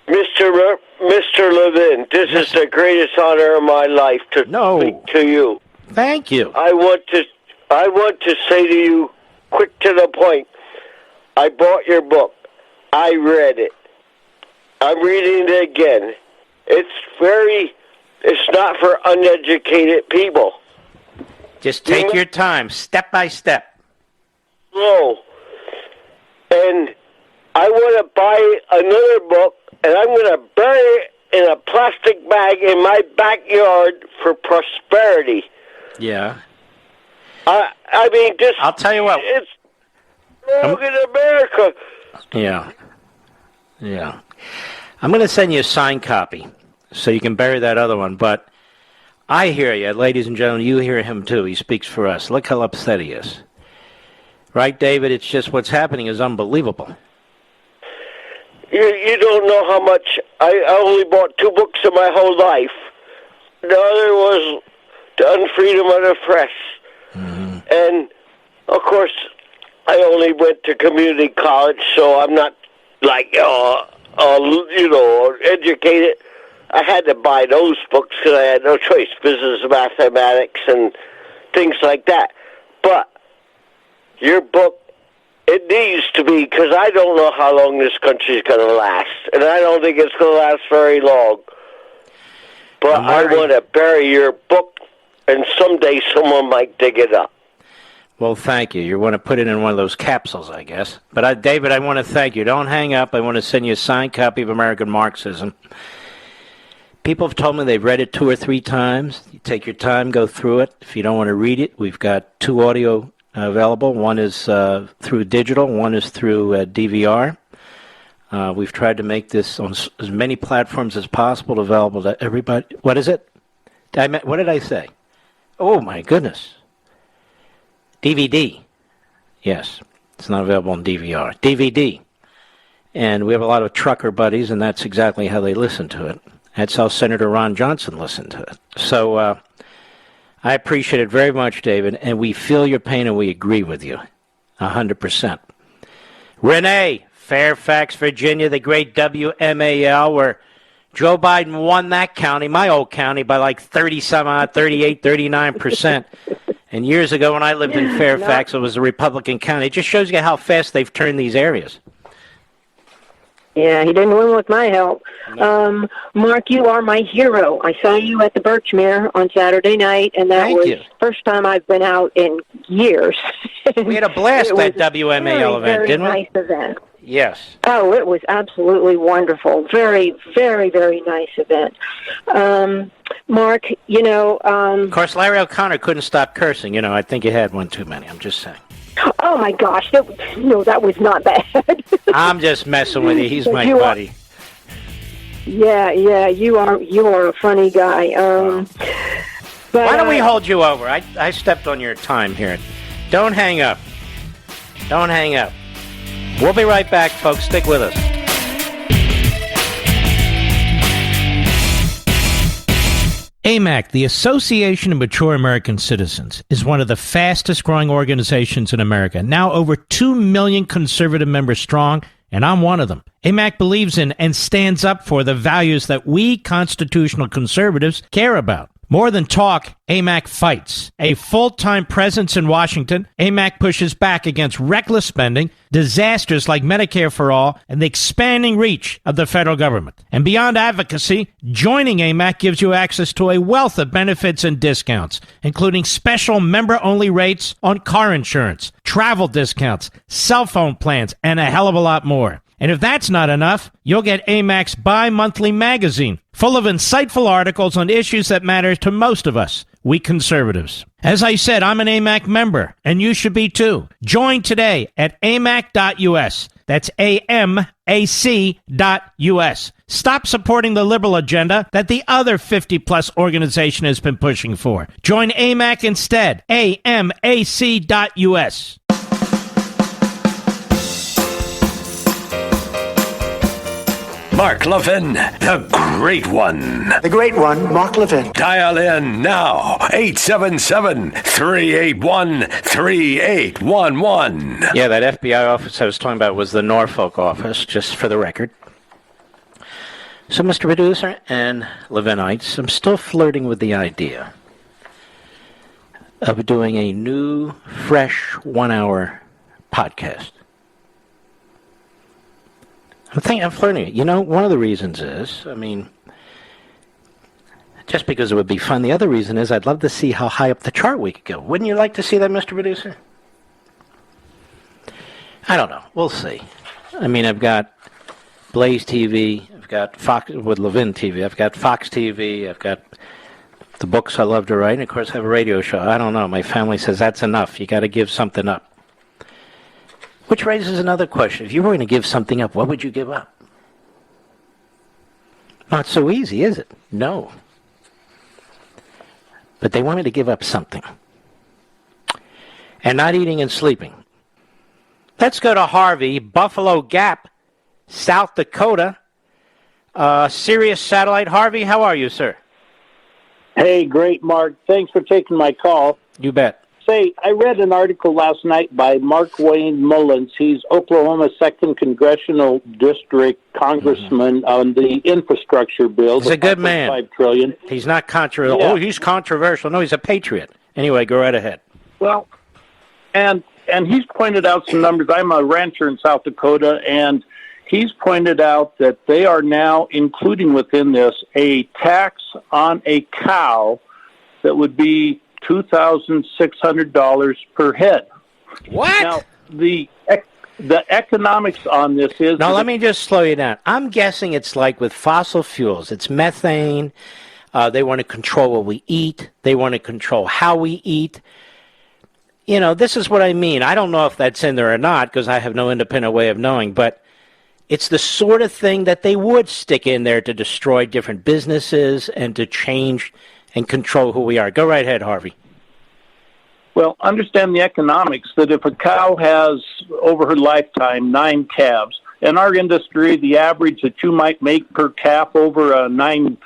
Mr. Levin, this is the greatest honor of my life to speak to you. Thank you. I want to say to you, quick to the point, I bought your book. I read it. I'm reading it again. It's not for uneducated people. Just take your time, step by step. No. And I want to buy another book, and I'm going to bury it in a plastic bag in my backyard for prosperity. Yeah. I mean, just... I'll tell you what. It's wrong in America. Yeah. I'm going to send you a signed copy so you can bury that other one. But I hear you, ladies and gentlemen. You hear him, too. He speaks for us. Look how upset he is. Right, David? It's just what's happening is unbelievable. You don't know how much... I only bought 2 books in my whole life. The other was The Unfreedom of the Press. Mm-hmm. And, of course, I only went to community college, so I'm not, educated. I had to buy those books because I had no choice. Business, mathematics, and things like that. But your book, it needs to be, because I don't know how long this country's going to last. And I don't think it's going to last very long. But I want to bury your book, and someday someone might dig it up. Well, thank you. You want to put it in one of those capsules, I guess. But, David, I want to thank you. Don't hang up. I want to send you a signed copy of American Marxism. People have told me they've read it 2 or 3 times. You take your time, go through it. If you don't want to read it, we've got 2 audio available. One is through digital. One is through DVR. We've tried to make this on as many platforms as possible available to everybody. What is it? What did I say? Oh, my goodness. DVD. Yes. It's not available on DVR. DVD. And we have a lot of trucker buddies, and that's exactly how they listen to it. That's how Senator Ron Johnson listened to it. So I appreciate it very much, David, and we feel your pain and we agree with you 100%. Renee, Fairfax, Virginia, the great WMAL, where Joe Biden won that county, my old county, by like 38, 39%. And years ago when I lived in Fairfax, it was a Republican county. It just shows you how fast they've turned these areas. Yeah, he didn't win with my help. No. Mark, you are my hero. I saw you at the Birchmere on Saturday night, and that was the first time I've been out in years. We had a blast at that WMAL event, didn't we? Nice event. Yes. Oh, it was absolutely wonderful. Very, very, very nice event. Mark, of course, Larry O'Connor couldn't stop cursing. I think you had one too many. I'm just saying. Oh, my gosh. That was not bad. I'm just messing with you. He's my buddy. Yeah, you are a funny guy. But, why don't we hold you over? I stepped on your time here. Don't hang up. Don't hang up. We'll be right back, folks. Stick with us. AMAC, the Association of Mature American Citizens, is one of the fastest growing organizations in America. Now over 2 million conservative members strong, and I'm one of them. AMAC believes in and stands up for the values that we constitutional conservatives care about. More than talk, AMAC fights. A full-time presence in Washington, AMAC pushes back against reckless spending, disasters like Medicare for All, and the expanding reach of the federal government. And beyond advocacy, joining AMAC gives you access to a wealth of benefits and discounts, including special member-only rates on car insurance, travel discounts, cell phone plans, and a hell of a lot more. And if that's not enough, you'll get AMAC's bi-monthly magazine, full of insightful articles on issues that matter to most of us, we conservatives. As I said, I'm an AMAC member, and you should be too. Join today at amac.us. That's AMAC.us. Stop supporting the liberal agenda that the other 50-plus organization has been pushing for. Join AMAC instead. AMAC.us. Mark Levin, the great one. The great one, Mark Levin. Dial in now, 877-381-3811. Yeah, that FBI office I was talking about was the Norfolk office, just for the record. So, Mr. Producer and Levinites, I'm still flirting with the idea of doing a new, fresh 1-hour podcast. I'm flirting. You know, one of the reasons is, just because it would be fun. The other reason is I'd love to see how high up the chart we could go. Wouldn't you like to see that, Mr. Producer? I don't know. We'll see. I've got Blaze TV. I've got Fox with Levin TV. I've got Fox TV. I've got the books I love to write. And, of course, I have a radio show. I don't know. My family says that's enough. You got to give something up. Which raises another question. If you were going to give something up, what would you give up? Not so easy, is it? No. But they want me to give up something. And not eating and sleeping. Let's go to Harvey, Buffalo Gap, South Dakota. Sirius Satellite. Harvey, how are you, sir? Hey, great, Mark. Thanks for taking my call. You bet. Say, I read an article last night by Mark Wayne Mullins. He's Oklahoma's 2nd Congressional District Congressman on the infrastructure bill. He's a good man. $5 trillion. He's not controversial. Yeah. Oh, he's controversial. No, he's a patriot. Anyway, go right ahead. Well, and he's pointed out some numbers. I'm a rancher in South Dakota, and he's pointed out that they are now including within this a tax on a cow that would be $2,600 per head. What? Now, the economics on this is... Now, let me just slow you down. I'm guessing it's like with fossil fuels. It's methane. They want to control what we eat. They want to control how we eat. You know, this is what I mean. I don't know if that's in there or not because I have no independent way of knowing, but it's the sort of thing that they would stick in there to destroy different businesses and to change and control who we are. Go right ahead, Harvey. Well, understand the economics, that if a cow has, over her lifetime, 9 calves, in our industry, the average that you might make per calf over a 9-10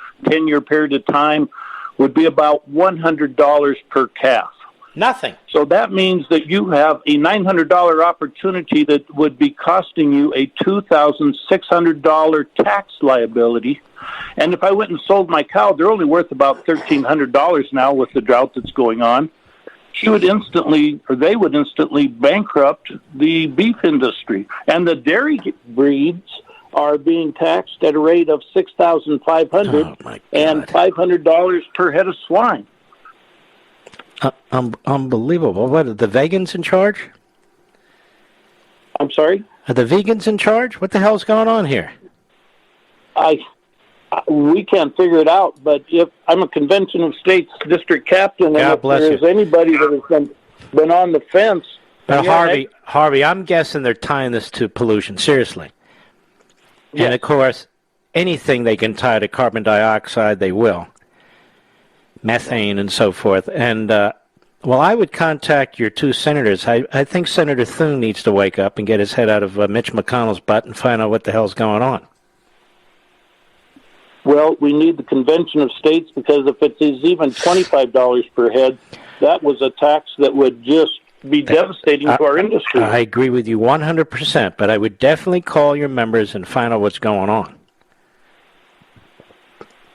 year period of time would be about $100 per calf. Nothing. So that means that you have a $900 opportunity that would be costing you a $2,600 tax liability. And if I went and sold my cow, they're only worth about $1,300 now with the drought that's going on. They would instantly bankrupt the beef industry. And the dairy breeds are being taxed at a rate of $6,500 and $500 per head of swine. Unbelievable. What, are the vegans in charge? I'm sorry? Are the vegans in charge? What the hell's going on here? We can't figure it out, but if I'm a Convention of States district captain, and if there's anybody that has been on the fence... But Harvey, I'm guessing they're tying this to pollution, seriously. Yes. And, of course, anything they can tie to carbon dioxide, they will. Methane and so forth. And, I would contact your 2 senators. I think Senator Thune needs to wake up and get his head out of Mitch McConnell's butt and find out what the hell's going on. Well, we need the Convention of States because if it is even $25 per head, that was a tax that would just be devastating to our industry. I agree with you 100%, but I would definitely call your members and find out what's going on.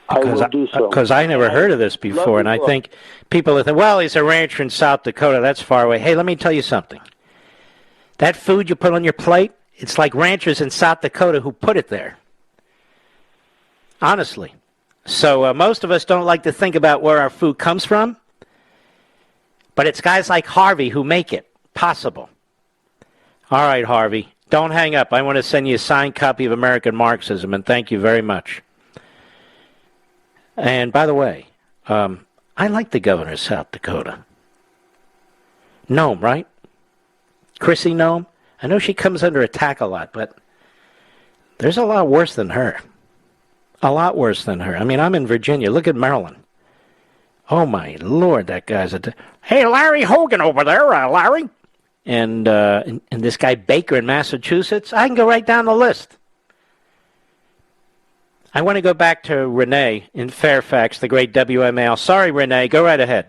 I will do so. Because I never heard of this before, and I think people think, well, he's a rancher in South Dakota, that's far away. Hey, let me tell you something. That food you put on your plate, it's like ranchers in South Dakota who put it there. Honestly. So most of us don't like to think about where our food comes from, but it's guys like Harvey who make it possible. All right, Harvey, don't hang up. I want to send you a signed copy of American Marxism, and thank you very much. And by the way, I like the governor of South Dakota. Nome, right? Chrissy Nome? I know she comes under attack a lot, but there's a lot worse than her. A lot worse than her. I mean, I'm in Virginia. Look at Maryland. Oh, my Lord, that guy's hey, Larry Hogan over there, Larry. And this guy Baker in Massachusetts. I can go right down the list. I want to go back to Renee in Fairfax, the great WMAL. Sorry, Renee, go right ahead.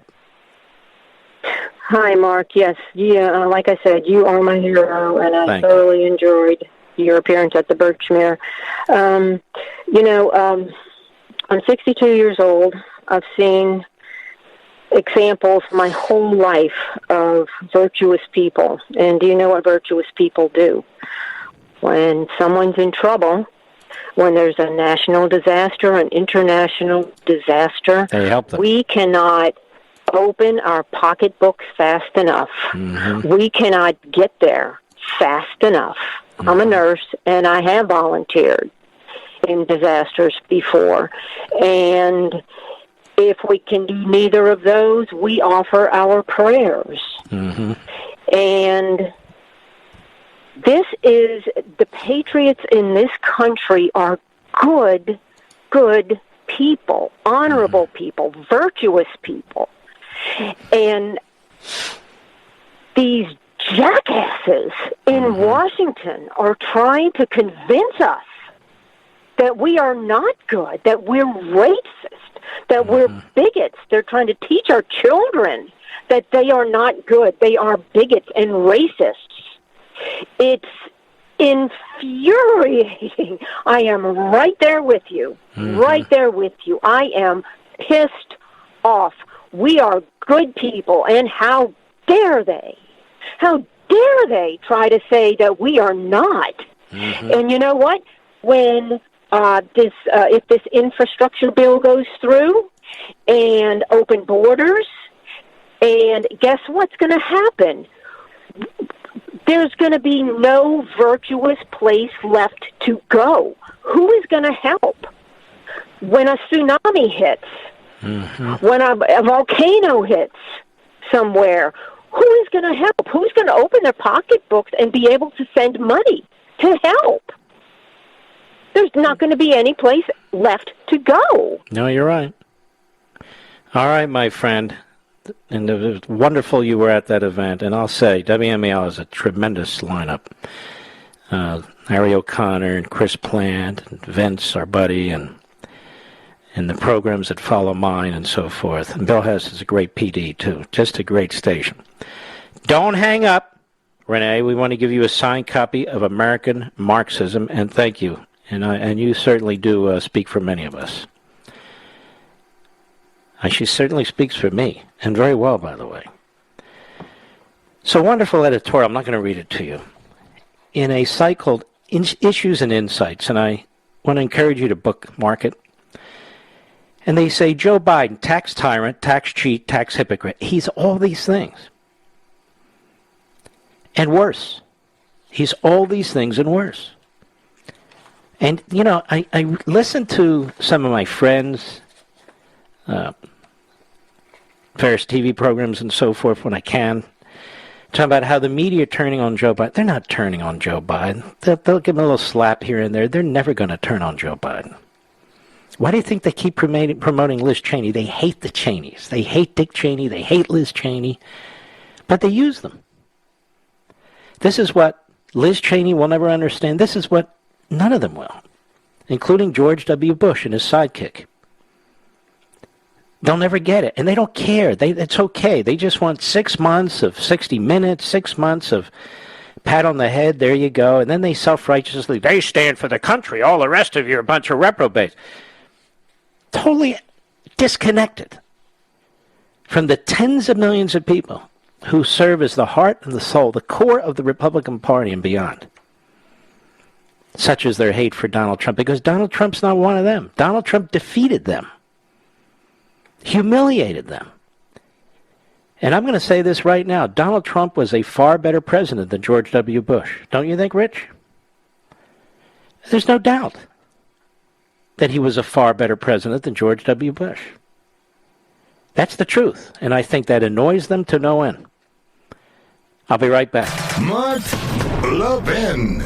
Hi, Mark. Yes, like I said, you are my hero, and I thoroughly enjoyed your appearance at the Birchmere. I'm 62 years old. I've seen examples my whole life of virtuous people. And do you know what virtuous people do? When someone's in trouble, when there's a national disaster, an international disaster, they help them. We cannot open our pocketbooks fast enough. Mm-hmm. We cannot get there fast enough. Mm-hmm. I'm a nurse, and I have volunteered in disasters before. And if we can do neither of those, we offer our prayers. Mm-hmm. And the patriots in this country are good people, honorable people, virtuous people. And these jackasses in Washington are trying to convince us that we are not good, that we're racist, that we're bigots. They're trying to teach our children that they are not good. They are bigots and racists. It's infuriating. I am right there with you. Mm-hmm. Right there with you. I am pissed off. We are good people, and how dare they? How dare they try to say that we are not? Mm-hmm. And you know what? When if this infrastructure bill goes through and open borders, and guess what's going to happen? There's going to be no virtuous place left to go. Who is going to help when a tsunami hits? Mm-hmm. When a volcano hits somewhere? Who is going to help? Who's going to open their pocketbooks and be able to send money to help? There's not going to be any place left to go. No, you're right. All right, my friend. And it was wonderful you were at that event. And I'll say, WMAL is a tremendous lineup. Harry O'Connor and Chris Plant, and Vince, our buddy, and the programs that follow mine and so forth. And Bill Hess is a great PD, too. Just a great station. Don't hang up, Renee. We want to give you a signed copy of American Marxism, and thank you. And you certainly do speak for many of us. She certainly speaks for me, and very well, by the way. So wonderful editorial. I'm not going to read it to you. In a site called Issues and Insights, and I want to encourage you to bookmark it. And they say, Joe Biden, tax tyrant, tax cheat, tax hypocrite. He's all these things. And worse. He's all these things and worse. And, I listen to some of my friends, various TV programs and so forth when I can, talking about how the media are turning on Joe Biden. They're not turning on Joe Biden. They'll give him a little slap here and there. They're never going to turn on Joe Biden. Why do you think they keep promoting Liz Cheney? They hate the Cheneys. They hate Dick Cheney. They hate Liz Cheney. But they use them. This is what Liz Cheney will never understand. This is what none of them will, including George W. Bush and his sidekick. They'll never get it, and they don't care. It's okay. They just want 6 months of 60 Minutes, 6 months of pat on the head, there you go, and then they self-righteously, they stand for the country, all the rest of you are a bunch of reprobates. Totally disconnected from the tens of millions of people who serve as the heart and the soul, the core of the Republican Party and beyond, such as their hate for Donald Trump, because Donald Trump's not one of them. Donald Trump defeated them. Humiliated them. And I'm going to say this right now. Donald Trump was a far better president than George W. Bush. Don't you think, Rich? There's no doubt that he was a far better president than George W. Bush. That's the truth. And I think that annoys them to no end. I'll be right back. Mark Levin.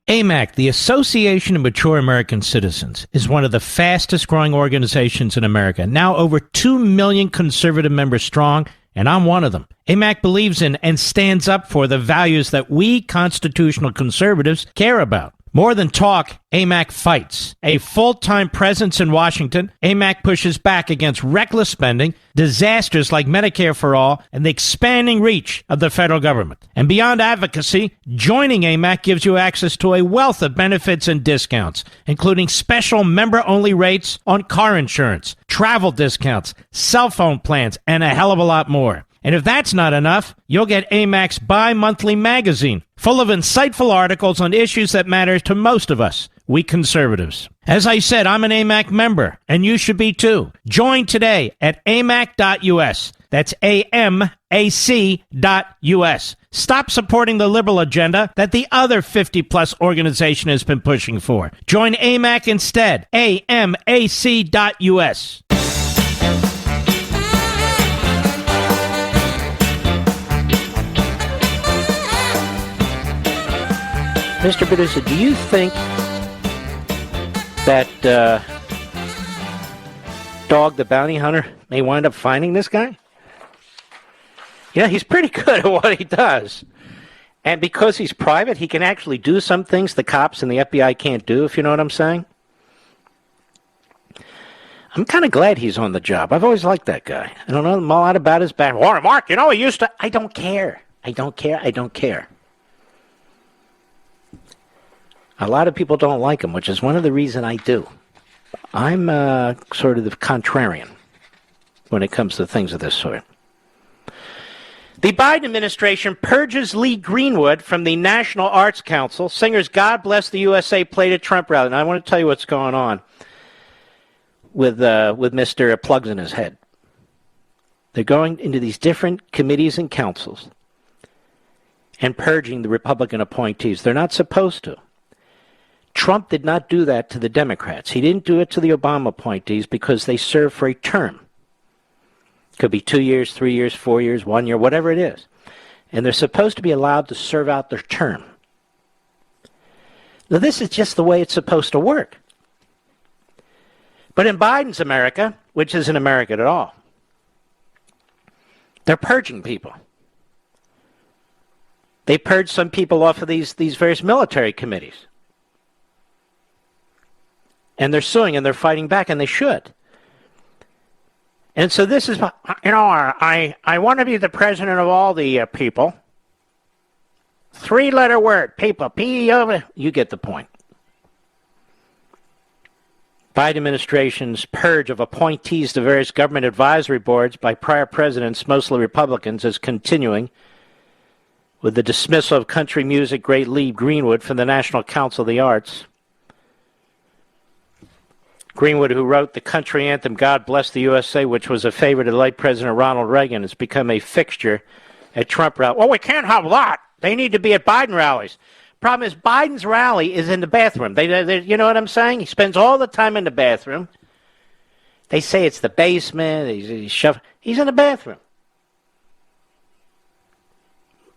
AMAC, the Association of Mature American Citizens, is one of the fastest growing organizations in America, now over 2 million conservative members strong and I'm one of them. AMAC believes in and stands up for the values that we constitutional conservatives care about. More than talk, AMAC fights. A full-time presence in Washington, AMAC pushes back against reckless spending, disasters like Medicare for All, and the expanding reach of the federal government. And beyond advocacy, joining AMAC gives you access to a wealth of benefits and discounts, including special member-only rates on car insurance, travel discounts, cell phone plans, and a hell of a lot more. And if that's not enough, you'll get AMAC's bi-monthly magazine, full of insightful articles on issues that matter to most of us, we conservatives. As I said, I'm an AMAC member, and you should be too. Join today at amac.us. That's AMAC.us. Stop supporting the liberal agenda that the other 50-plus organization has been pushing for. Join AMAC instead. AMAC.us. Mr. Producer, do you think that Dog the Bounty Hunter may wind up finding this guy? Yeah, he's pretty good at what he does. And because he's private, he can actually do some things the cops and the FBI can't do, if you know what I'm saying. I'm kind of glad he's on the job. I've always liked that guy. I don't know a lot about his back. Warren, Mark, he used to... I don't care. I don't care. A lot of people don't like him, which is one of the reasons I do. I'm sort of the contrarian when it comes to things of this sort. The Biden administration purges Lee Greenwood from the National Arts Council. Singers God Bless the USA played at Trump rally. And I want to tell you what's going on with Mr. Plugs in his head. They're going into these different committees and councils and purging the Republican appointees. They're not supposed to. Trump did not do that to the Democrats. He didn't do it to the Obama appointees because they serve for a term. Could be 2 years, 3 years, 4 years, 1 year, whatever it is. And they're supposed to be allowed to serve out their term. Now, this is just the way it's supposed to work. But in Biden's America, which isn't America at all, they're purging people. They purged some people off of these various military committees. And they're suing and they're fighting back, and they should. And so this is, I want to be the president of all the people. 3-letter word, people, P-E-O, you get the point. Biden administration's purge of appointees to various government advisory boards by prior presidents, mostly Republicans, is continuing with the dismissal of country music great Lee Greenwood from the National Council of the Arts. Greenwood, who wrote the country anthem God Bless the USA, which was a favorite of late President Ronald Reagan, has become a fixture at Trump rallies. Well, we can't have that. They need to be at Biden rallies. Problem is, Biden's rally is in the bathroom. They, you know what I'm saying? He spends all the time in the bathroom. They say it's the basement. He's in the bathroom.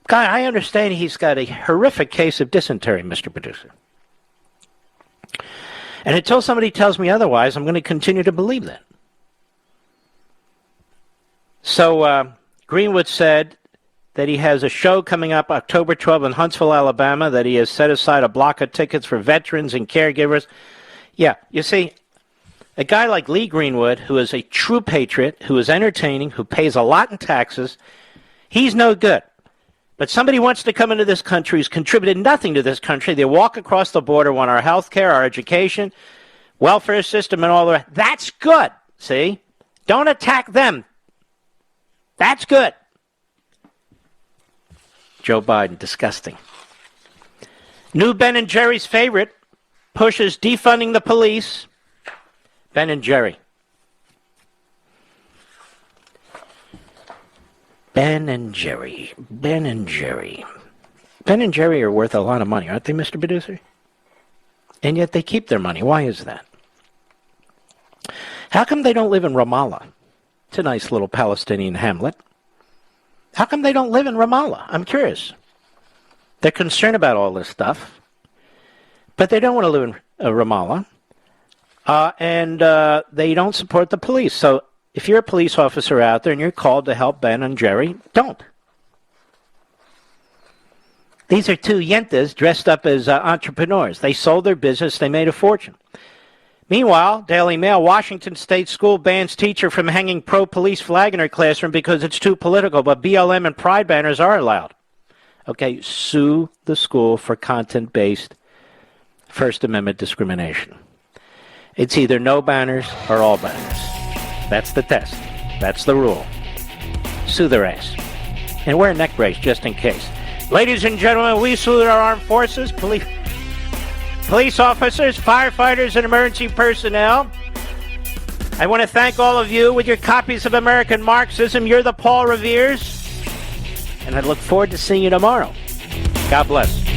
Guy, I understand he's got a horrific case of dysentery, Mr. Producer. And until somebody tells me otherwise, I'm going to continue to believe that. So Greenwood said that he has a show coming up October 12th in Huntsville, Alabama, that he has set aside a block of tickets for veterans and caregivers. Yeah, you see, a guy like Lee Greenwood, who is a true patriot, who is entertaining, who pays a lot in taxes, he's no good. But somebody wants to come into this country who's contributed nothing to this country. They walk across the border, want our health care, our education, welfare system, and all the rest. That's good, see? Don't attack them. That's good. Joe Biden, disgusting. New Ben & Jerry's favorite pushes defunding the police. Ben & Jerry. Ben & Jerry. Ben & Jerry. Ben & Jerry are worth a lot of money, aren't they, Mr. Producer? And yet they keep their money. Why is that? How come they don't live in Ramallah? It's a nice little Palestinian hamlet. How come they don't live in Ramallah? I'm curious. They're concerned about all this stuff, but they don't want to live in Ramallah, and they don't support the police. So If you're a police officer out there and you're called to help Ben and Jerry, don't. These are two yentas dressed up as entrepreneurs. They sold their business. They made a fortune. Meanwhile, Daily Mail, Washington State school bans teacher from hanging pro-police flag in her classroom because it's too political, but BLM and pride banners are allowed. Okay, sue the school for content-based First Amendment discrimination. It's either no banners or all banners. That's the test. That's the rule. Sue their ass. And wear a neck brace just in case. Ladies and gentlemen, we salute our armed forces, police officers, firefighters, and emergency personnel. I want to thank all of you with your copies of American Marxism. You're the Paul Reveres. And I look forward to seeing you tomorrow. God bless.